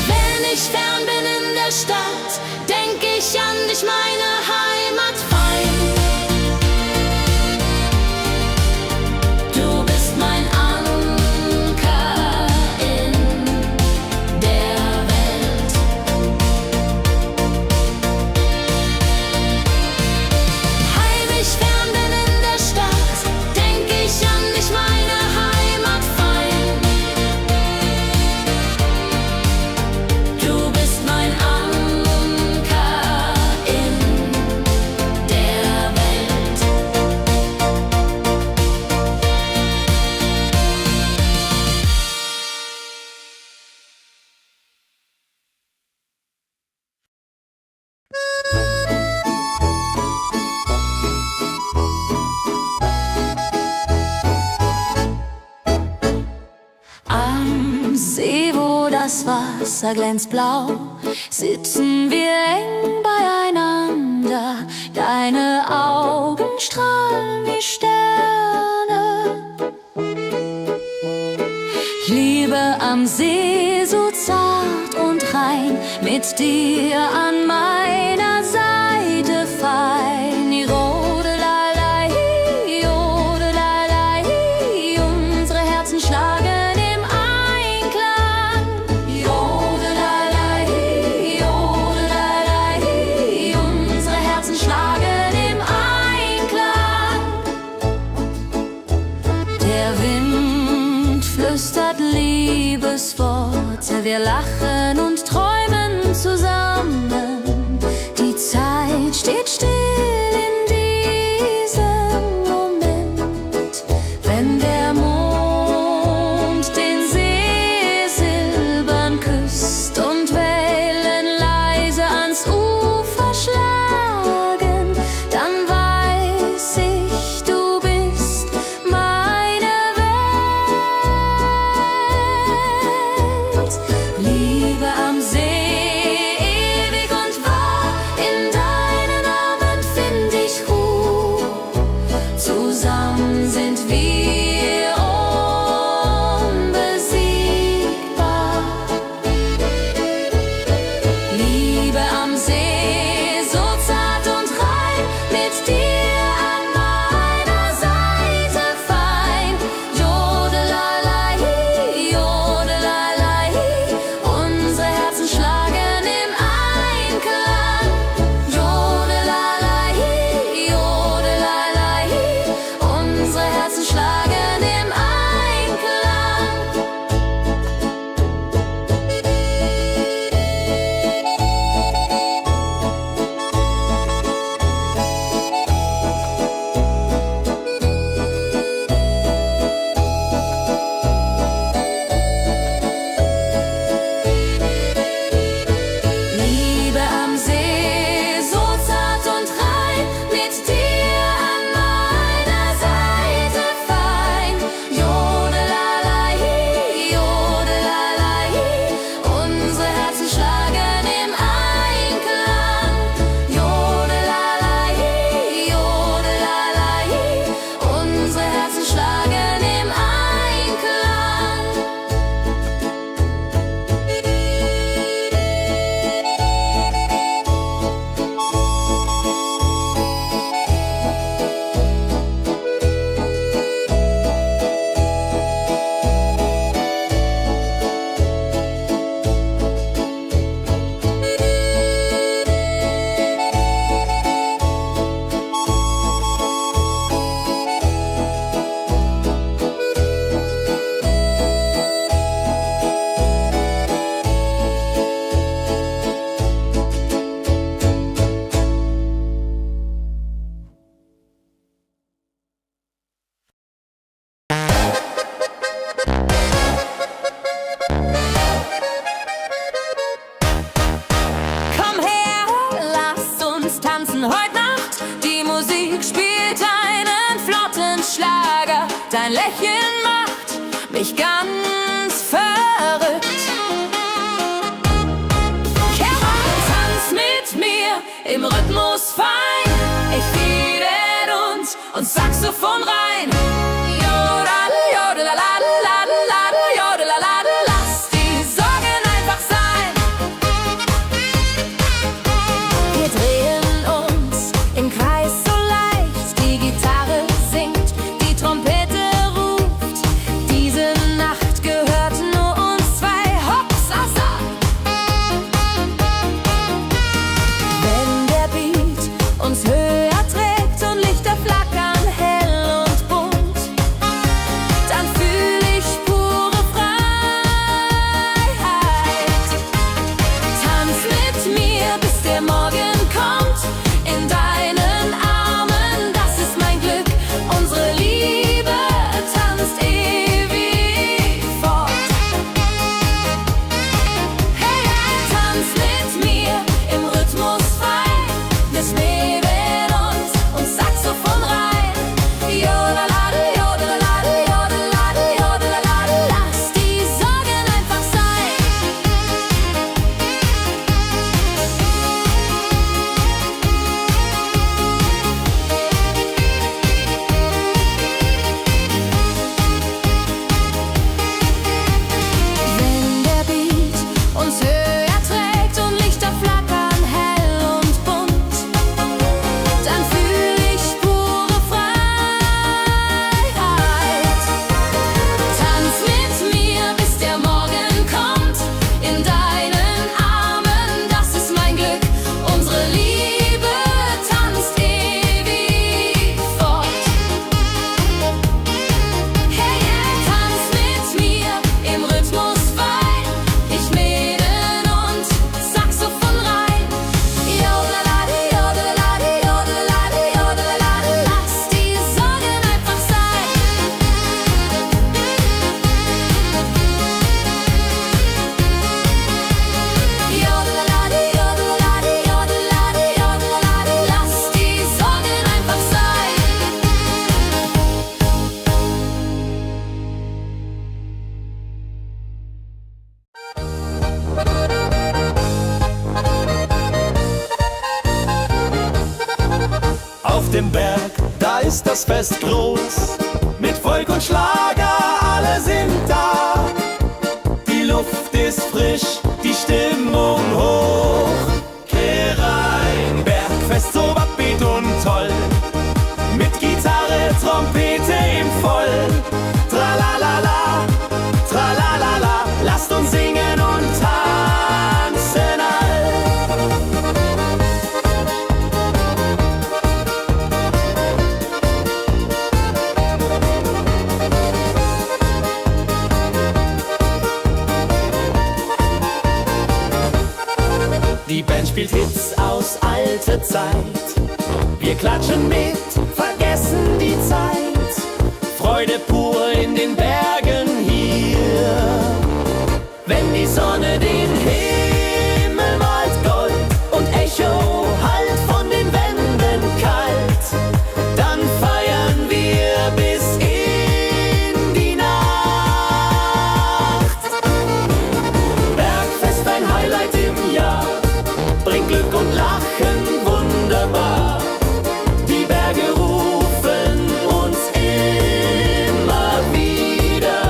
Wenn ich fern bin in der Stadt, denk ich an dich, meine Heimat fein. Du bist mein Anker in der Welt. Heimlich fern bin in der Stadt, denk ich an dich, meine Heimat fein. Du bist mein Anker in der Welt. Am See, wo das Wasser glänzt blau, sitzen wir eng beieinander. Deine Augen strahlen wie Sterne. Liebe am See, so zart und rein, mit dir an meiner Seite fein. Jodelalei, jodelalei, unsere Herzen schlagen im Einklang. Jodelalei, jodelalei, unsere Herzen schlagen im Einklang. Der Wind flüstert Liebesworte, wir lachen und träumen zusammen. Die Zeit steht still in diesem Moment, wenn der Mond den See silbern küsst und Wellen leise ans Ufer schlagen, dann weiß ich, du bist meine Welt. Liebe am See, ewig und wahr, in deinen Armen find ich Ruhe. Zusammen sind wir unbesiegbar. Liebe am See, so zart und rein, mit dir an meiner Seite fein. Jodelalei, jodelalei, unsere Herzen schlagen im Einklang. Jodelalei, jodelalei, unsere Herzen schlagen im Einklang. Liebe am See, so zart und rein, mit dir an meiner Seite fein. Jodelalei, jodelalei, unsere Herzen schlagen im Einklang. Jodelalei, jodelalei, unsere Herzen schlagen im Einklang. Komm her, lass uns tanzen heute Nacht. Die Musik spielt einen flotten Schlager. Dein Lächeln macht mich ganz verrückt. das Fest groß. Mit Volk und Schlager, alle sind da. Die Luft ist frisch, die Stimmung hoch. Kehr rein, Bergfest, so upbeat und toll. Mit Gitarre, Trompete im Voll. Tralalala, tralalala, lasst uns singen und tanzen all. Die Band spielt Hits aus alter Zeit. Wir klatschen mit, vergessen die Zeit. Freude pur in den Bergen hier. Wenn die Sonne den Himmel malt Gold und Echo hallt von den Wänden kalt, dann feiern wir bis in die Nacht. Bergfest, ein Highlight im Jahr, bringt Glück und Lachen wunderbar. Die Berge rufen uns immer wieder.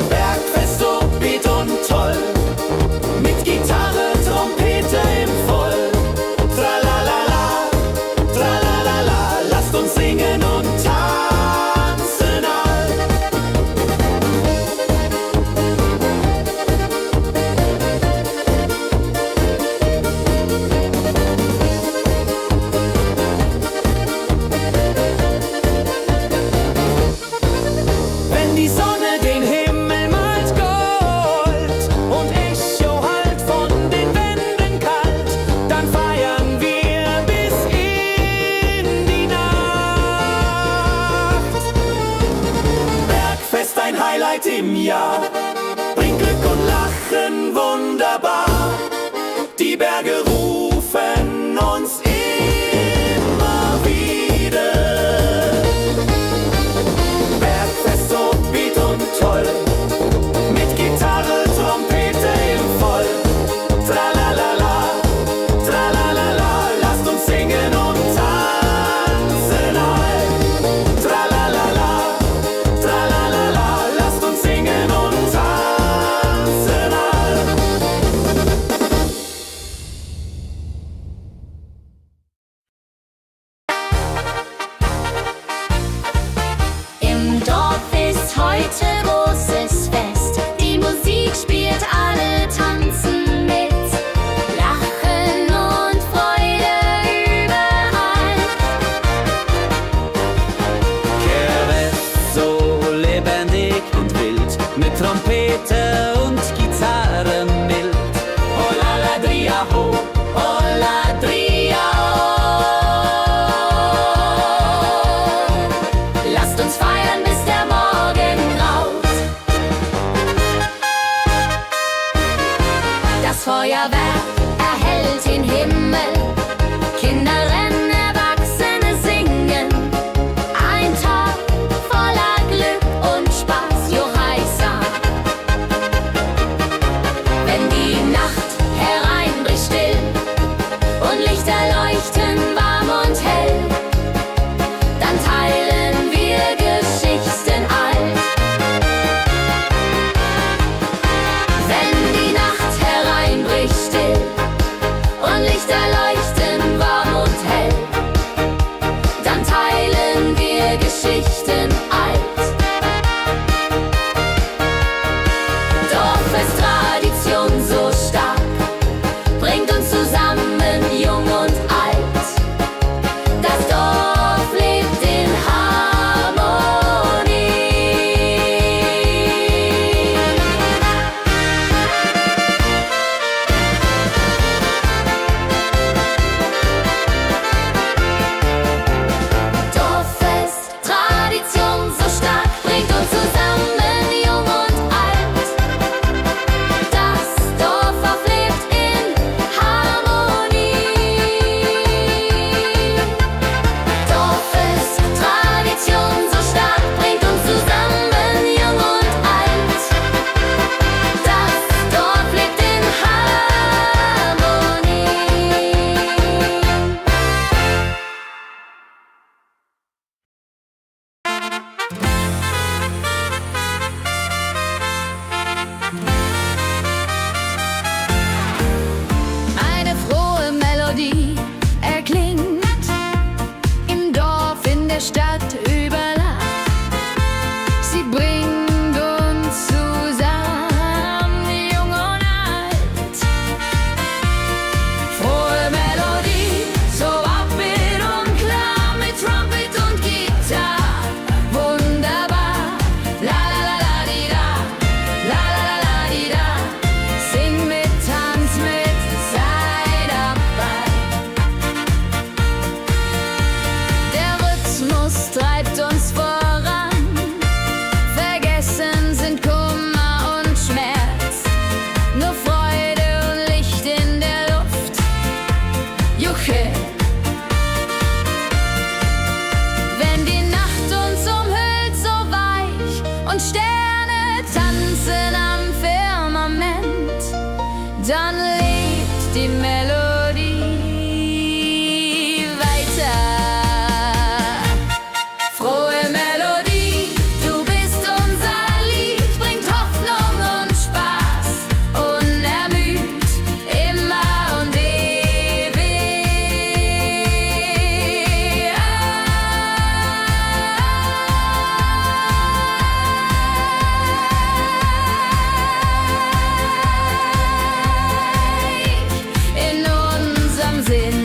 Bergfest, so beat und toll, mit Gitarre, Trompete im Voll. Tralalala, tralalala, lasst uns singen und tanzen all. Wenn die Sonne den Himmel malt Gold und Echo hallt von den Wänden kalt, dann feiern wir bis in die Nacht. Bergfest, ein Highlight im Jahr, bringt Glück und Lachen wunderbar. Die Berge rufen uns immer wieder. Bergfest, so beat und toll, mit Gitarre, Trompete im Voll. Tralalala, tralalala, lasst uns singen und tanzen all. Tralalala, tralalala, lasst uns singen und tanzen all. Im Dorf ist heute großes Fest. Die Musik spielt, alle tanzen mit. Lachen und Freude überall. Kerwest, so lebendig und wild, mit Trompete und Gitarre mild. Oh la la dria ho, oh la dria ho. Lasst uns feiern, bis der Morgen graut. Das Feuerwerk erhellt den Himmel. Kinder rennen, Erwachsene singen. Ein Tag voller Glück und Spaß, Johaisa. Wenn die Nacht hereinbricht still und Lichter leuchten warm und hell, dann teilen wir Geschichten und Sterne tanzen am Firmament. Dann lebt die Melodie weiter. Frohe Melodie, du bist unser Lied, bringt Hoffnung und Spaß, unermüd, immer und ewig in unserem Sinn.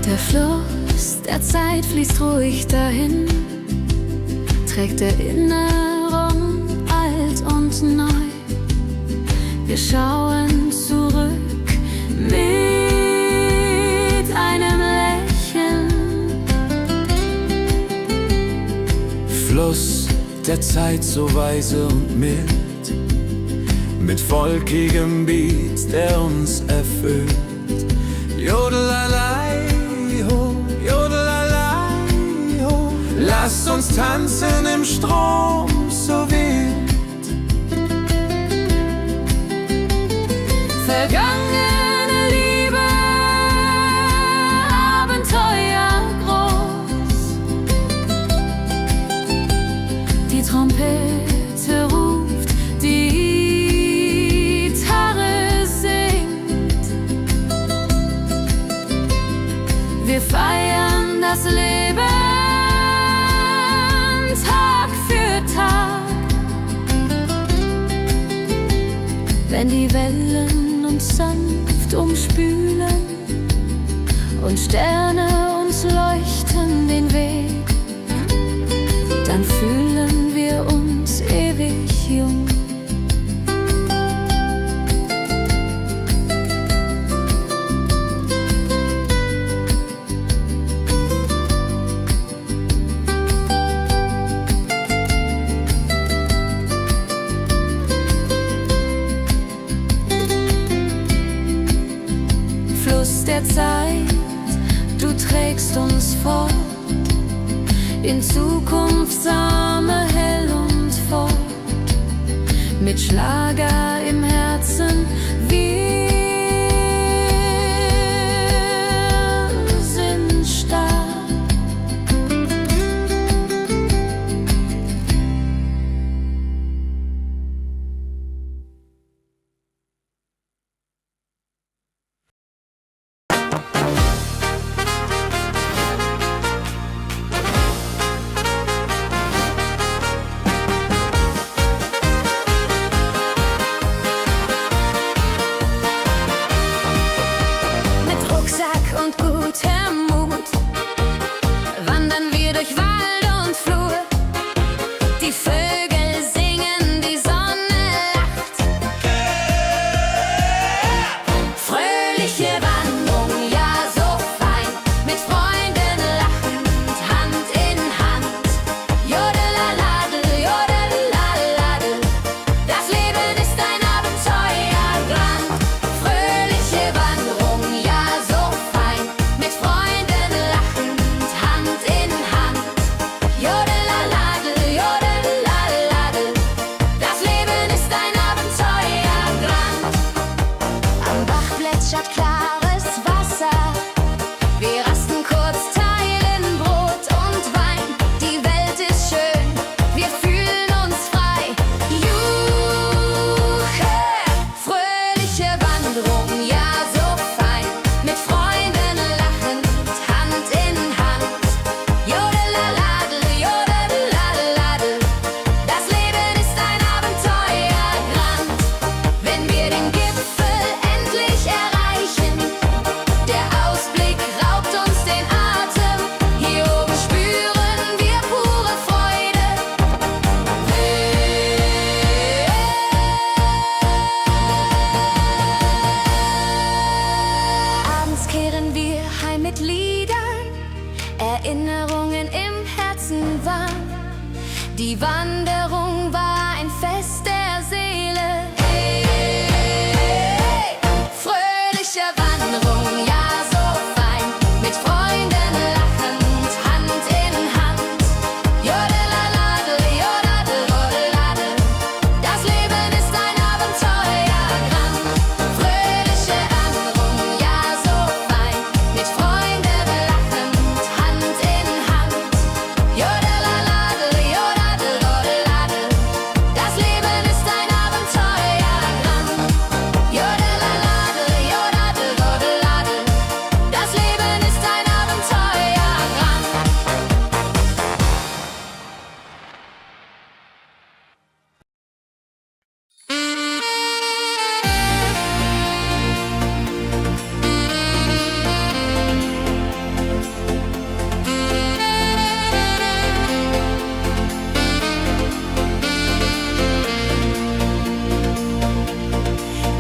Der Fluss der Zeit fließt ruhig dahin, trägt Erinnerung alt und neu. Wir schauen zurück mit einem Lächeln. Fluss der Zeit so weise und mild, mit volkigem Beat, der uns erfüllt. Jodelalei, ho, jodelalei, ho. Lasst uns tanzen im Strom so wild. Vergangene Liebe, Abenteuer groß. Die Trompete ruft, die Gitarre singt. Wir feiern das Leben Tag für Tag. Wenn die Wellen uns sanft umspülen und Sterne uns leuchten den Weg, dann fühlen wir uns ewig jung. Fluss der Zeit, du trägst uns fort in Zukunftssame hell und fort, mit Schlager im Herzen. Wir sind stark.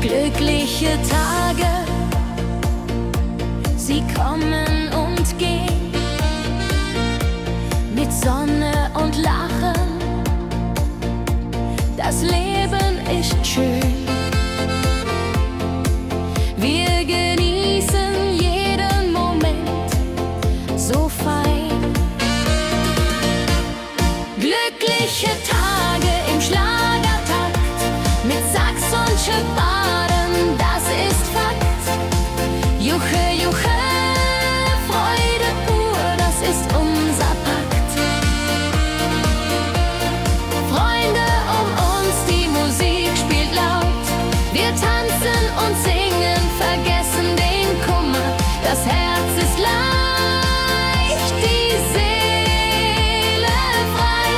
Glückliche Tage, sie kommen und gehen, mit Sonne und Lachen, das Leben ist schön. Wir genießen jeden Moment so fein. Glückliche Tage im Schlagertakt, mit Sax und Schöpfaden, das ist Fakt. Juche, Juche, Freude pur, das ist unser Pakt. Freunde um uns, die Musik spielt laut. Wir tanzen und singen, vergessen den Kummer. Das Herz ist leicht, die Seele frei.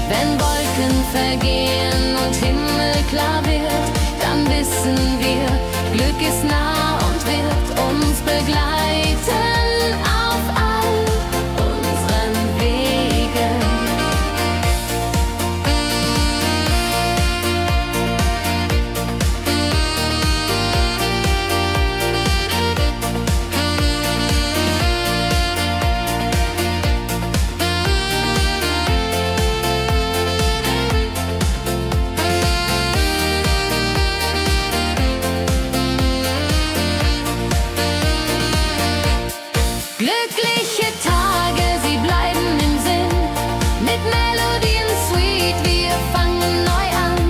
Wenn Wolken vergehen und Himmel klar wird, dann wissen wir, Glück ist nah und wird uns begleiten auf all unseren Wegen. Glückliche Tage, sie bleiben im Sinn, mit Melodien sweet, wir fangen neu an.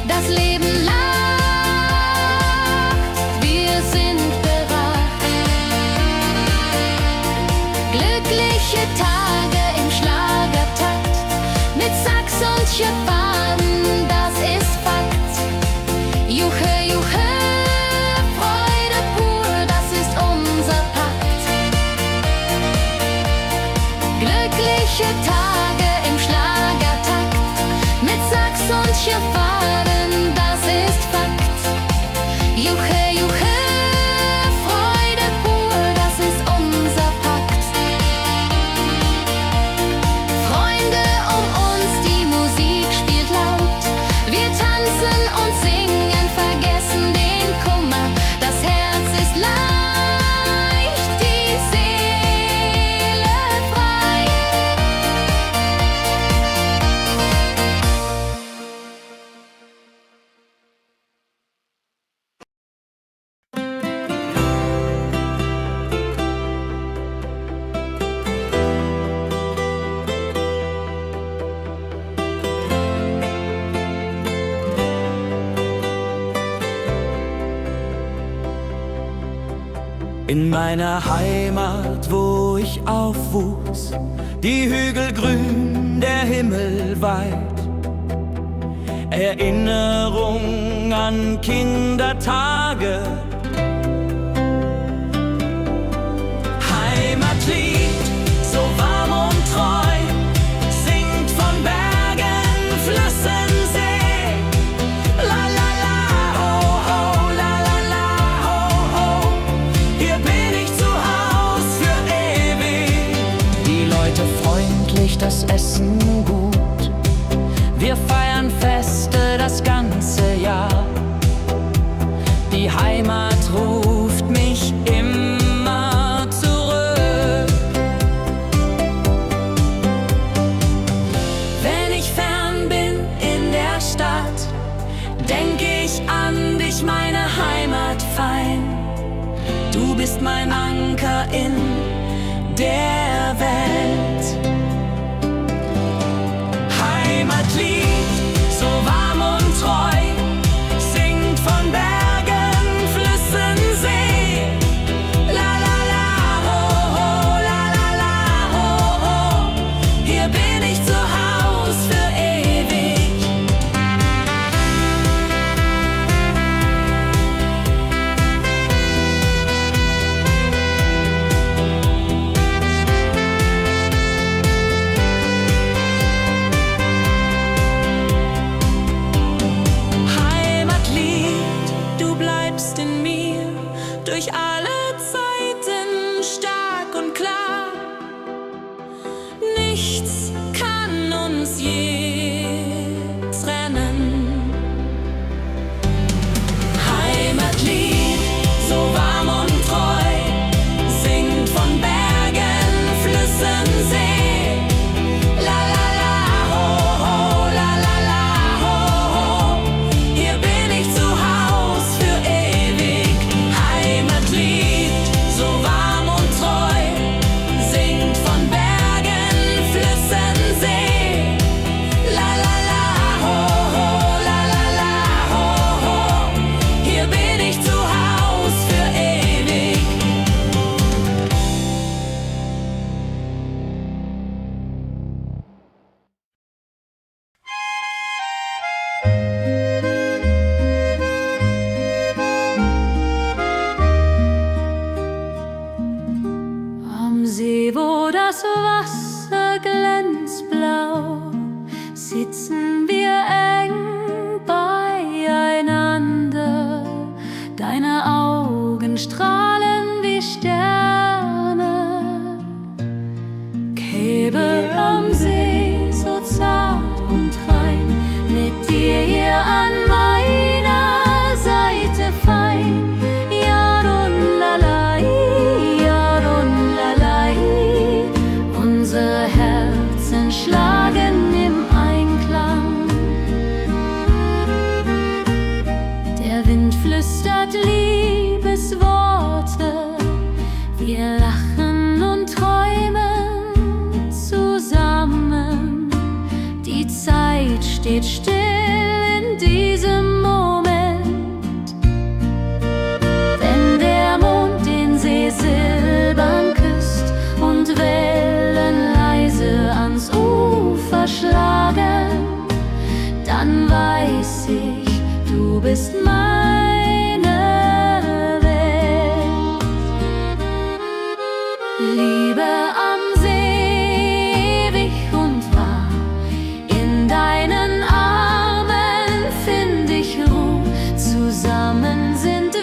Das Leben lacht, wir sind bereit. Glückliche Tage im Schlagertakt, mit Sax und Schöpfaden, das ist Fakt. Juche, Juche, Freude pur, das ist unser Pakt. Glückliche Tage im Schlagertakt, mit Sax und Schöpfaden, das ist Fakt. Juche, Juche, Freude pur, das ist unser Pakt. Freunde um uns, die Musik spielt laut. Wir tanzen und singen, vergessen den Kummer. Das Herz ist leicht, die Seele frei. In meiner Heimat, wo ich aufwuchs, die Hügel grün, der Himmel weit. Erinnerung an Kindertage. Heimatlied, so warm und treu, singt von Bergen, Flüssen, See. La la la, ho ho, la la la, ho ho. Hier bin ich zu Haus für ewig. Die Leute freundlich, das Essen gut. Wir feiern Feste das ganze Jahr. Die Heimat ruft mich immer zurück. Wenn ich fern bin in der Stadt, denk ich an dich, meine Heimat fein. Du bist mein Anker in der Welt. Heimatlied, so warm und treu, singt von Bergen, Flüssen, See. La la la, ho ho, la la la, ho ho. Hier bin ich zu Haus für ewig. flüstert Liebesworte. Wir lachen und träumen zusammen. Die Zeit steht still in diesem Moment. Wenn der Mond den See silbern küsst und Wellen leise ans Ufer schlagen, dann weiß ich, du bist meine Welt. Liebe am See, ewig und wahr, in deinen Armen find ich Ruhe, zusammen sind wir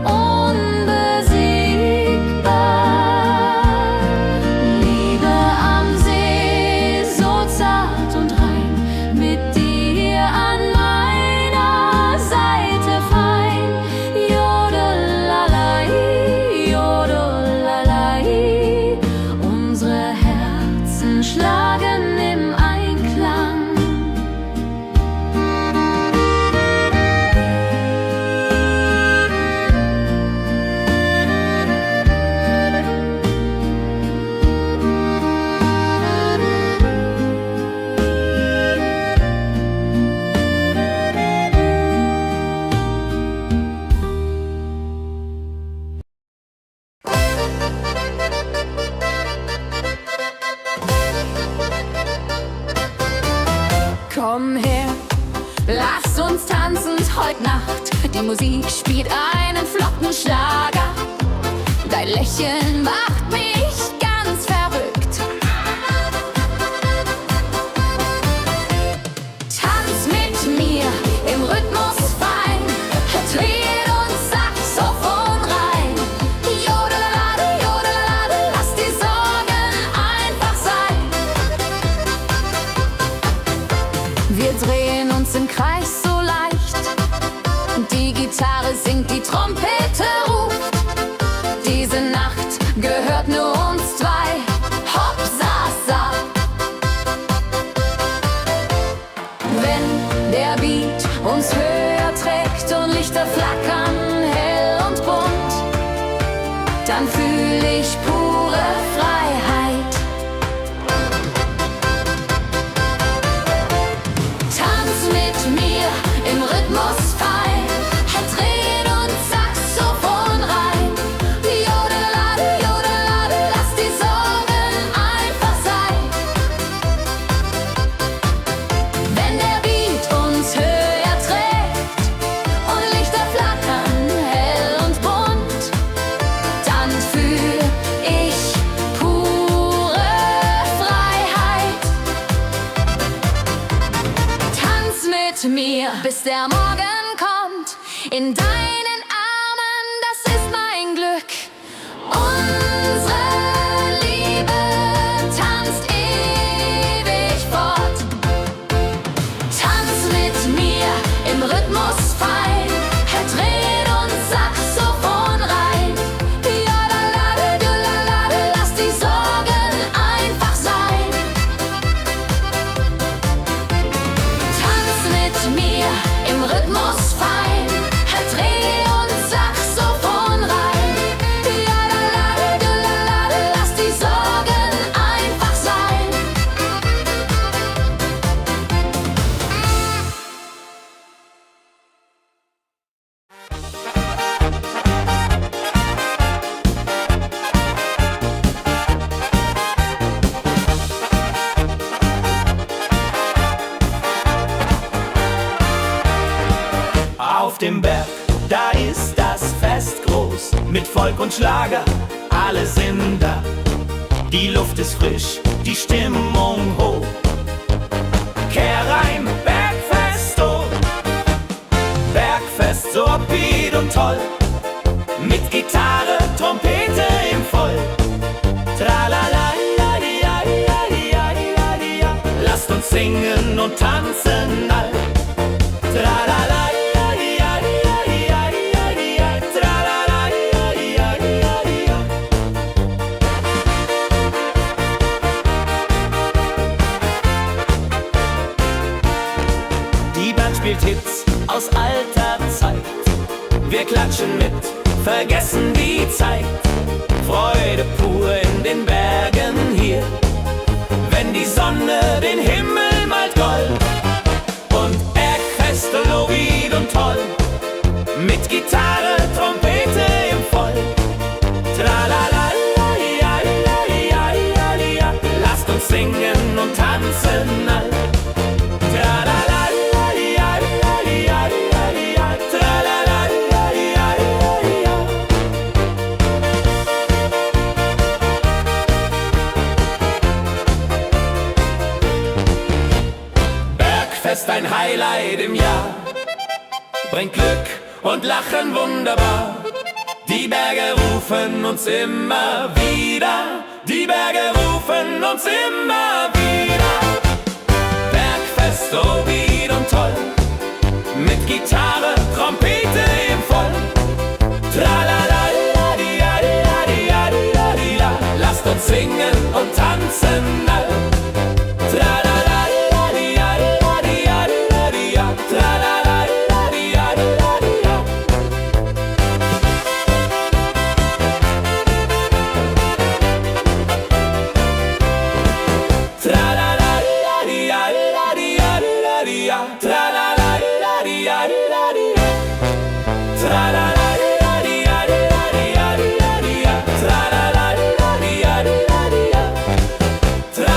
unbesiegbar. Liebe am See, so zart und rein, mit dir an meiner Seite fein. Jodelalai, jodelalai, unsere Herzen schlagen im Einklang. Komm her, lass uns tanzen heute Nacht. Die Musik spielt einen flotten Schlager. Dein Lächeln macht mich ganz verrückt. Tanz mit mir im Rhythmus fein, Tritt und Saxophon rein. Jodelade, jodelade, lass die Sorgen einfach sein. Wir drehen uns im Kreis so leicht. Die Gitarre singt, die Trompete ruft. Diese Nacht gehört nur uns zwei. Hopp, sa, sa. Wenn der Beat uns höher trägt und Lichter flackern hell und bunt, dann fühl ich pure Freiheit. Tanz mit mir im Rhythmus fein, Tritt und Saxophon rein. Jodelade, jodelade, lass die Sorgen einfach sein. Wenn der Beat uns höher trägt und Lichter flackern hell und bunt, dann fühl ich pure Freiheit. Tanz mit mir, bis der Morgen kommt. In deinen Armen, das ist mein Glück. Unsere Liebe tanzt ewig fort. Tanz mit mir im Rhythmus fein, Tritt und Saxophon rein. Jodelade, jodelade, lass die Sorgen einfach sein. Tanz mit mir im Rhythmus fein, Tritt und Saxophon rein. Jodelade, jodelade, lass die Sorgen einfach sein. Auf dem Berg, da ist das Fest groß, mit Volk und Schlager, alle sind da. Die Luft ist frisch, die Stimmung hoch. Kehr rein, Bergfest, oh. Bergfest, so upbeat und toll. Mit Gitarre, Trompete im Voll. Tralala, ja, ja, ja, ja, ja, ja. Lasst uns singen und tanzen all. Tralala, ja, ja, ja, ja, ja, ja. Tralala, ja, ja, ja, ja. Die Band spielt spielt Hits aus alter Zeit. Wir klatschen mit, vergessen die Zeit. Freude pur in den Bergen hier, wenn die Sonne den Himmel malt gold. Und Bergfest, Lovid und toll, mit Gitarre, Trompete im Voll. Tralalalaiaiaiaiaia, lasst uns singen und tanzen all. Tralalalaiaiaiaia, tralalalaiaiaia. Bergfest, ein Highlight im Jahr, bringt Glück und Lachen wunderbar. Die Berge rufen uns immer wieder, die Berge rufen uns immer wieder. Bergfest, oh wieder und toll, mit Gitarre, Trompete im Voll. Tralalalaiaiaiaia, lasst uns singen und tanzen all. Tra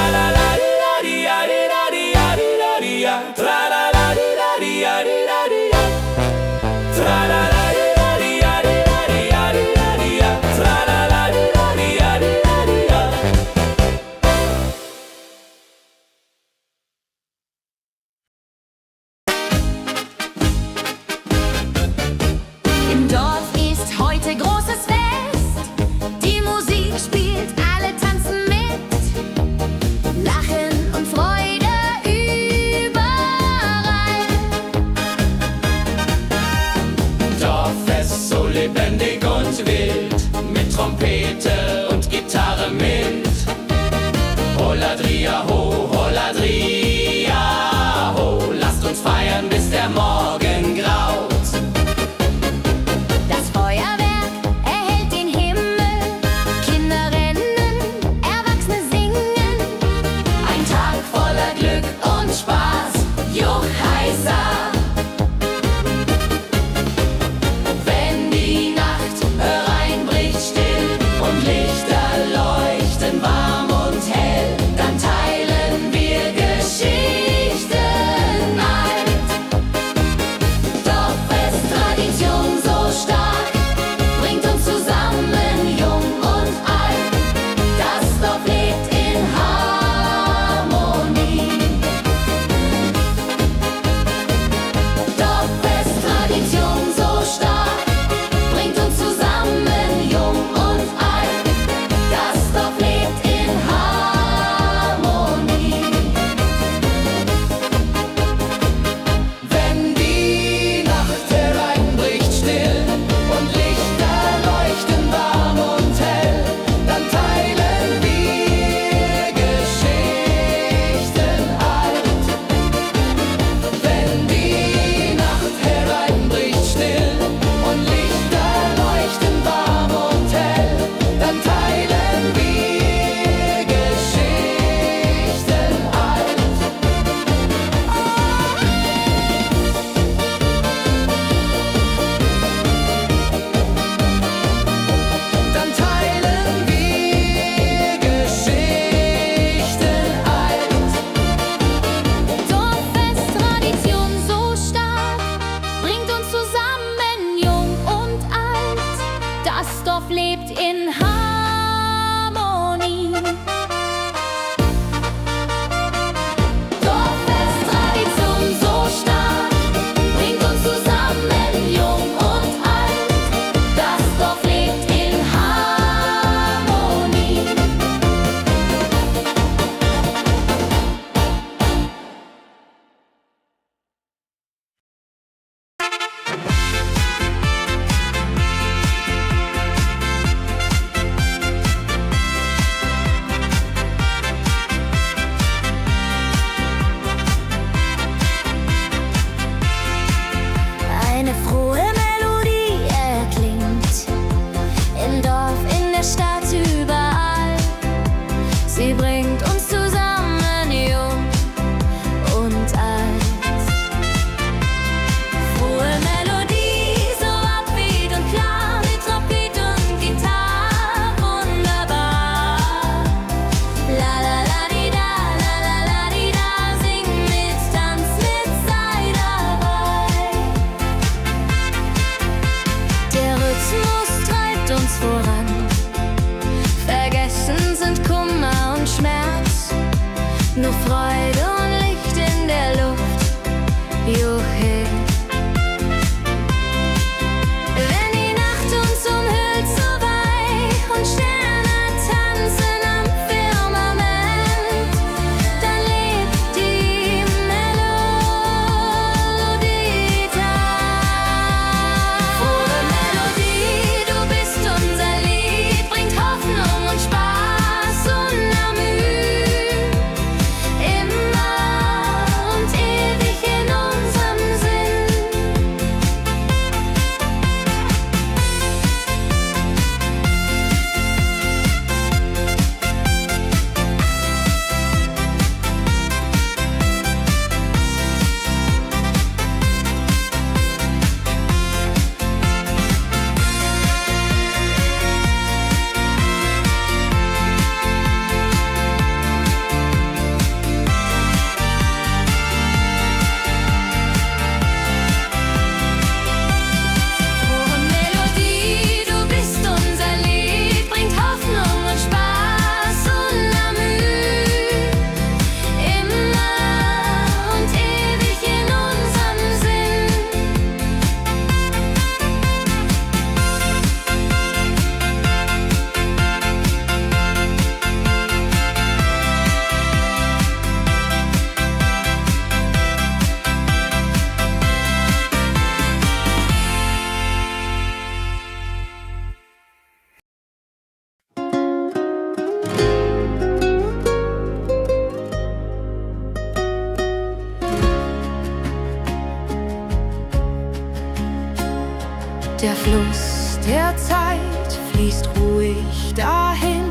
Der Fluss der Zeit fließt ruhig dahin,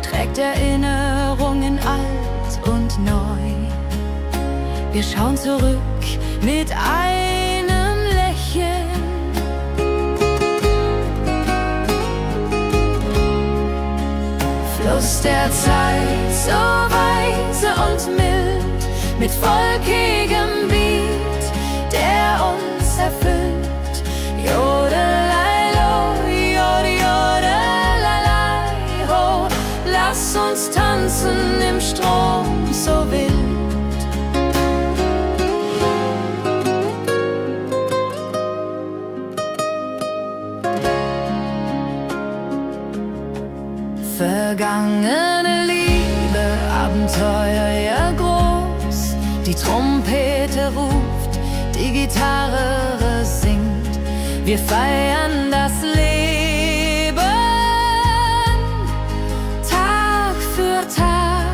trägt Erinnerungen alt und neu. Wir schauen zurück mit einem Lächeln. Fluss der Zeit, so weise und mild, mit volkigem Beat, der uns erfüllt. Jodelailo, jodelalailai, ho, lass uns tanzen im Strom so wild. Vergangene Liebe, Abenteuer ja groß. Die Trompete ruft, die Gitarre singt. Wir feiern das Leben Tag für Tag.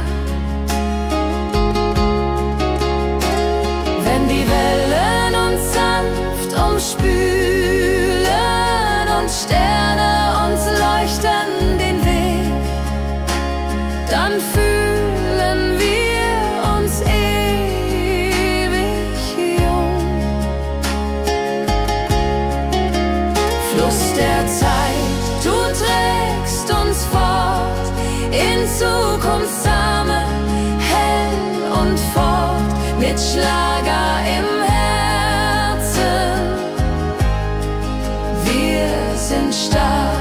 Wenn die Wellen uns sanft umspülen und Sterne uns leuchten den Weg, dann fühlen wir uns ewig jung. Fluss der Zeit, du trägst uns fort in Zukunftssame, hell und fort, mit Schlager im Herzen. Wir sind stark.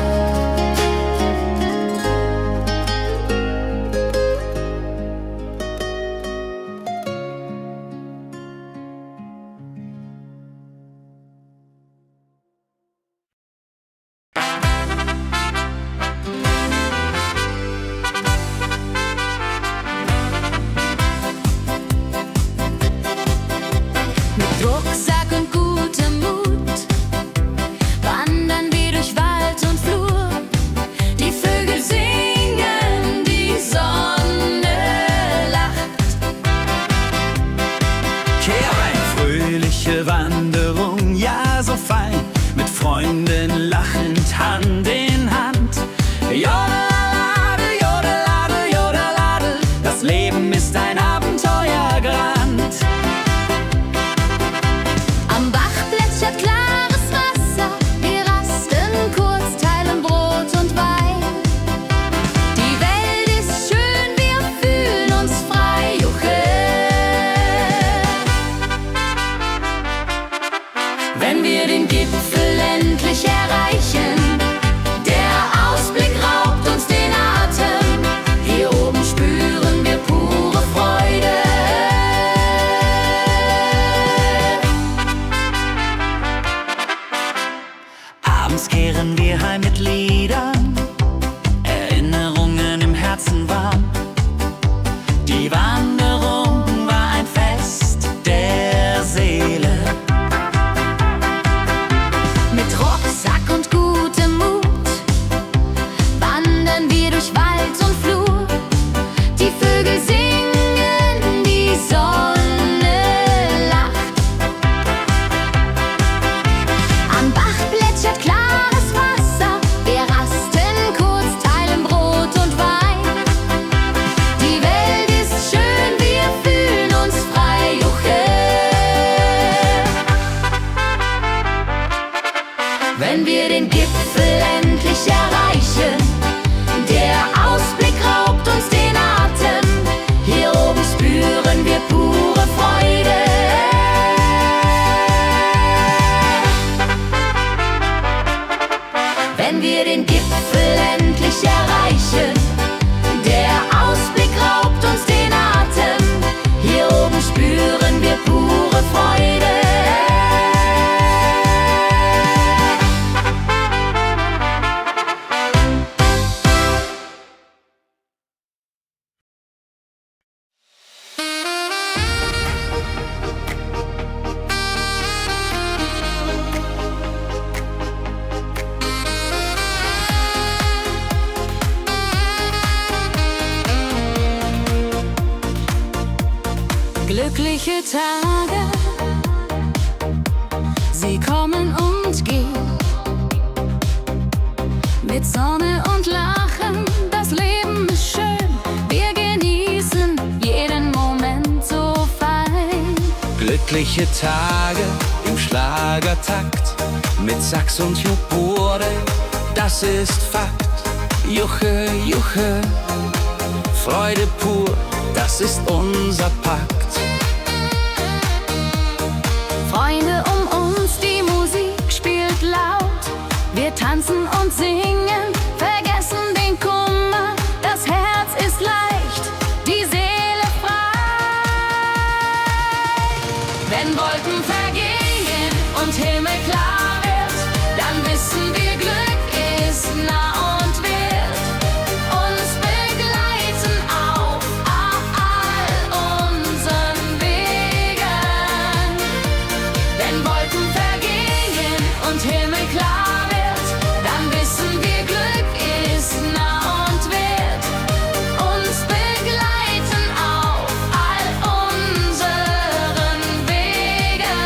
Rucksack und gutem Mut wandern wir durch Wald und Flur. Die Vögel singen, die Sonne lacht. Kehr ein, fröhliche Wanderung, ja so fein, mit Freunden lachend Hand in Hand. Jodeladel, jodeladel, jodeladel, das Leben ist ein Abenteuergrand. Am Bach plätschert klares Wasser, wir rasten kurz, teilen Brot und Wein. Die Welt ist schön, wir fühlen uns frei, juche. Wenn wir den Gipfel endlich erreichen, der Ausblick raubt uns den Atem. Hier oben spüren wir pure Freude. Abends kehren wir heim mit Liedern, Erinnerungen im Herzen warm. Die Wanderung war ein Fest der Seele. Mit Rucksack und gutem Mut wandern wir durch Wald und Flur. Die Vögel singen, die Sonne lacht. Am Bach plätschert klares Wasser, wir rasten kurz, teilen Brot und Wein. Die Welt ist schön, wir fühlen uns frei, juche. Wenn wir den Gipfel endlich erreichen, der Ausblick raubt uns den Atem. Hier oben spüren wir pure Freude. Wenn wir den Gipfel endlich erreichen, der Ausblick raubt uns den Atem. Hier oben spüren wir pure Freude. Glückliche Tage, sie kommen und gehen. mit Sonne und Lachen. Das Leben ist schön, wir genießen jeden Moment so fein. Glückliche Tage im Schlagertakt mit Sax und Juborde, das ist Fakt. Juche, Juche, Freude pur, das ist unser Pakt. Freunde um uns, die Musik spielt laut. Wir tanzen und singen, vergessen den Kummer. Das Herz ist leicht, die Seele frei. Wenn Wolken vergehen und Himmel klar wird, dann wissen wir, Glück ist nah und wird uns begleiten auf all unseren Wegen. Wenn Wolken vergehen und Himmel klar wird, dann wissen wir, Glück ist nah und wird uns begleiten auf all unseren Wegen.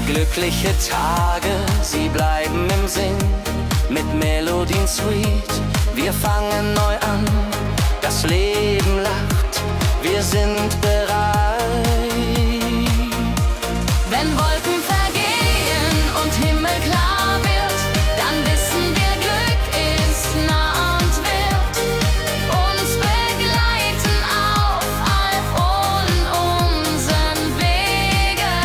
Glückliche Tage, sie bleiben im Sinn, mit Melodien sweet. Wir fangen neu an, das Leben lacht, wir sind bereit. Wenn Wolken vergehen und Himmel klar wird, dann wissen wir, Glück ist nah und wird uns begleiten auf all unseren Wegen.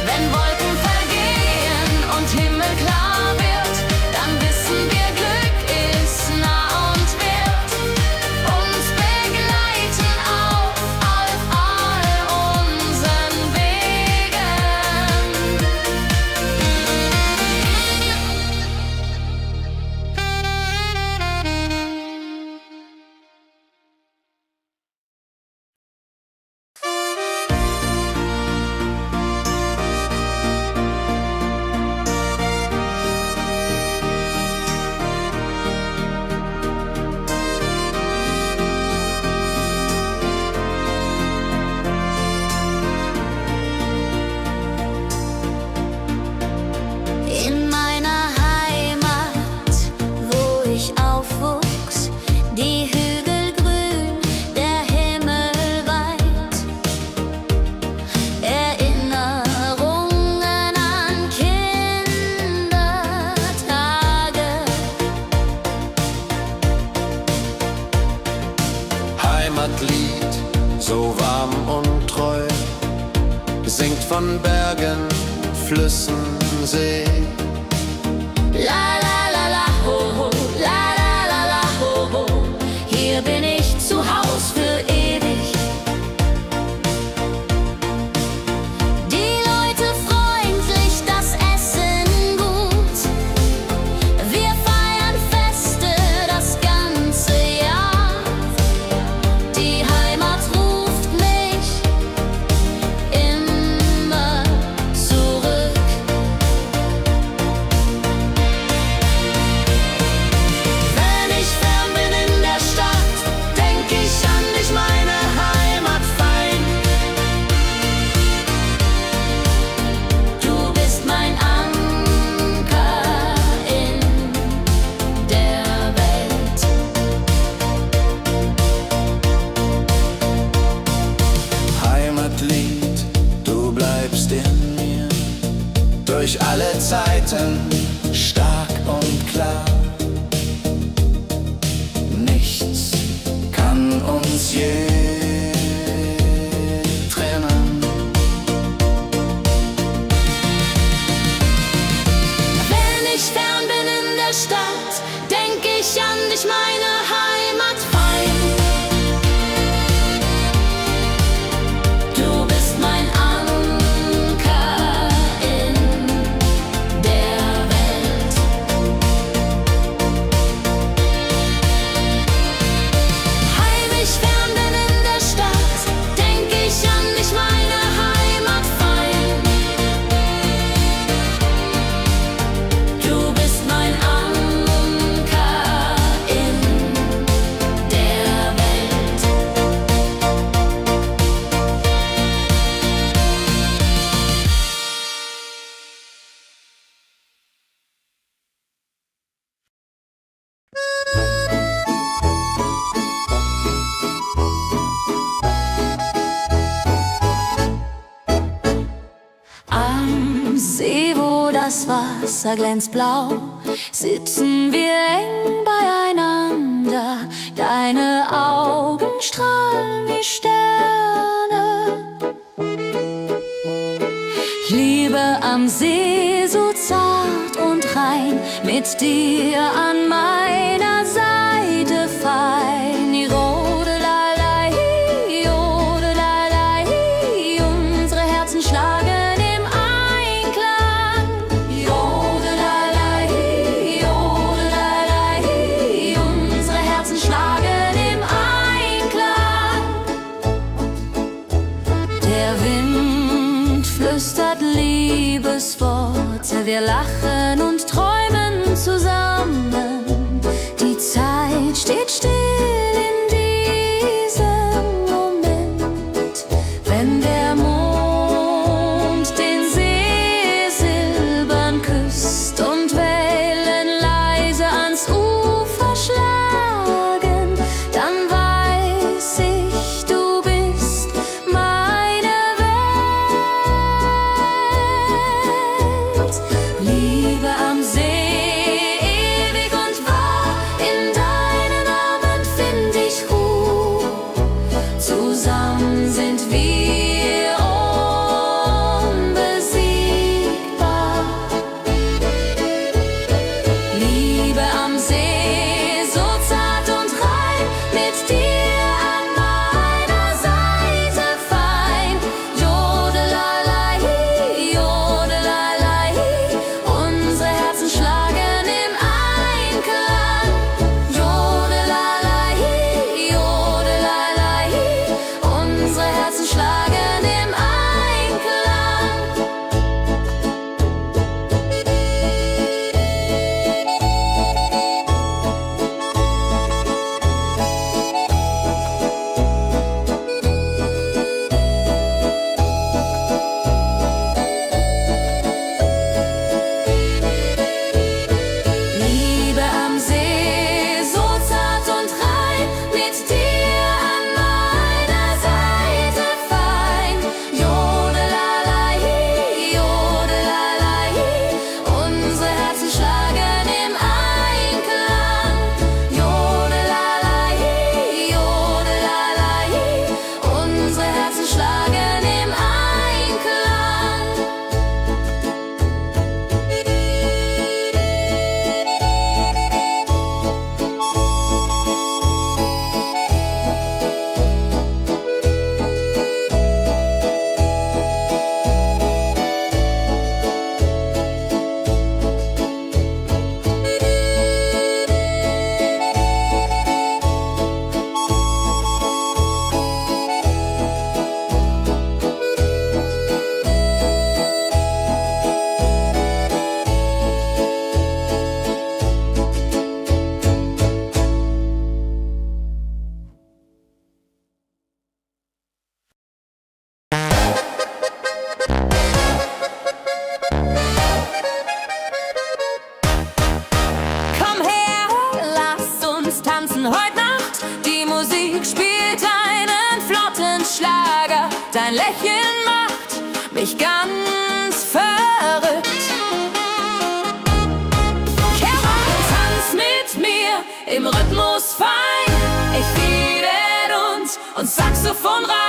Wenn Wolken vergehen und Himmel klar wird, dann wissen wir, Glück ist nah und wird uns begleiten auf all unseren Wegen. In meiner Heimat, wo ich aufwuchs, die Hügel grün, der Himmel weit. Erinnerungen an Kindertage. Heimatlied, so warm und treu, singt von Bergen, Flüssen, See. La la la la ho ho, la la la la ho ho. Hier bin ich zu Haus für ewig. Die Leute freundlich, das Essen gut. Wir feiern Feste das ganze Jahr. Die Heimat ruft mich immer zurück. Wenn ich fern bin in der Stadt, denk ich an dich, meine Heimat fein. Du bist mein Anker in der Welt. Heimatlied, du bleibst in mir, durch alle Zeiten stark und klar. Nichts kann uns je trennen. Wenn ich fern bin in der Stadt, denk ich an dich, meine Heimat fein. Du bist mein Anker in der Welt. das Wasser glänzt blau, sitzen wir eng beieinander. Deine Augen strahlen wie Sterne. Liebe am See, so zart und rein, mit dir an meiner Seite fein. Jodelalei, jodelalei, unsere Herzen schlagen im Einklang. Jodelalei, jodelalei, unsere Herzen schlagen im Einklang. Der Wind flüstert Liebesworte, wir lachen und träumen zusammen. Die Zeit steht still in diesem Moment, wenn der Mond den See silbern küsst und Wellen leise ans Ufer schlagen, dann weiß ich, du bist meine Welt. Liebe am See, ewig und wahr, in deinen Armen find ich Ruhe. Zusammen sind wir unbesiegbar. Liebe am See, so zart und rein, mit dir an meiner Seite fein. Jodelalei, jodelalei, unsere Herzen schlagen im Einklang. Jodelalei, jodelalei, unsere Herzen schlagen im Einklang. Liebe am See, so zart und rein, mit dir an meiner Seite fein. Jodelalei, jodelalei, unsere Herzen schlagen im Einklang. Jodelalei, jodelalei, unsere Herzen schlagen im Einklang. Komm her, lass uns tanzen heute Nacht. Die Musik spielt einen flotten Schlager. Dein Lächeln macht mich ganz verrückt. Kehr rein, tanz mit mir im Rhythmus fein. Ich liebe uns und Saxophon rein.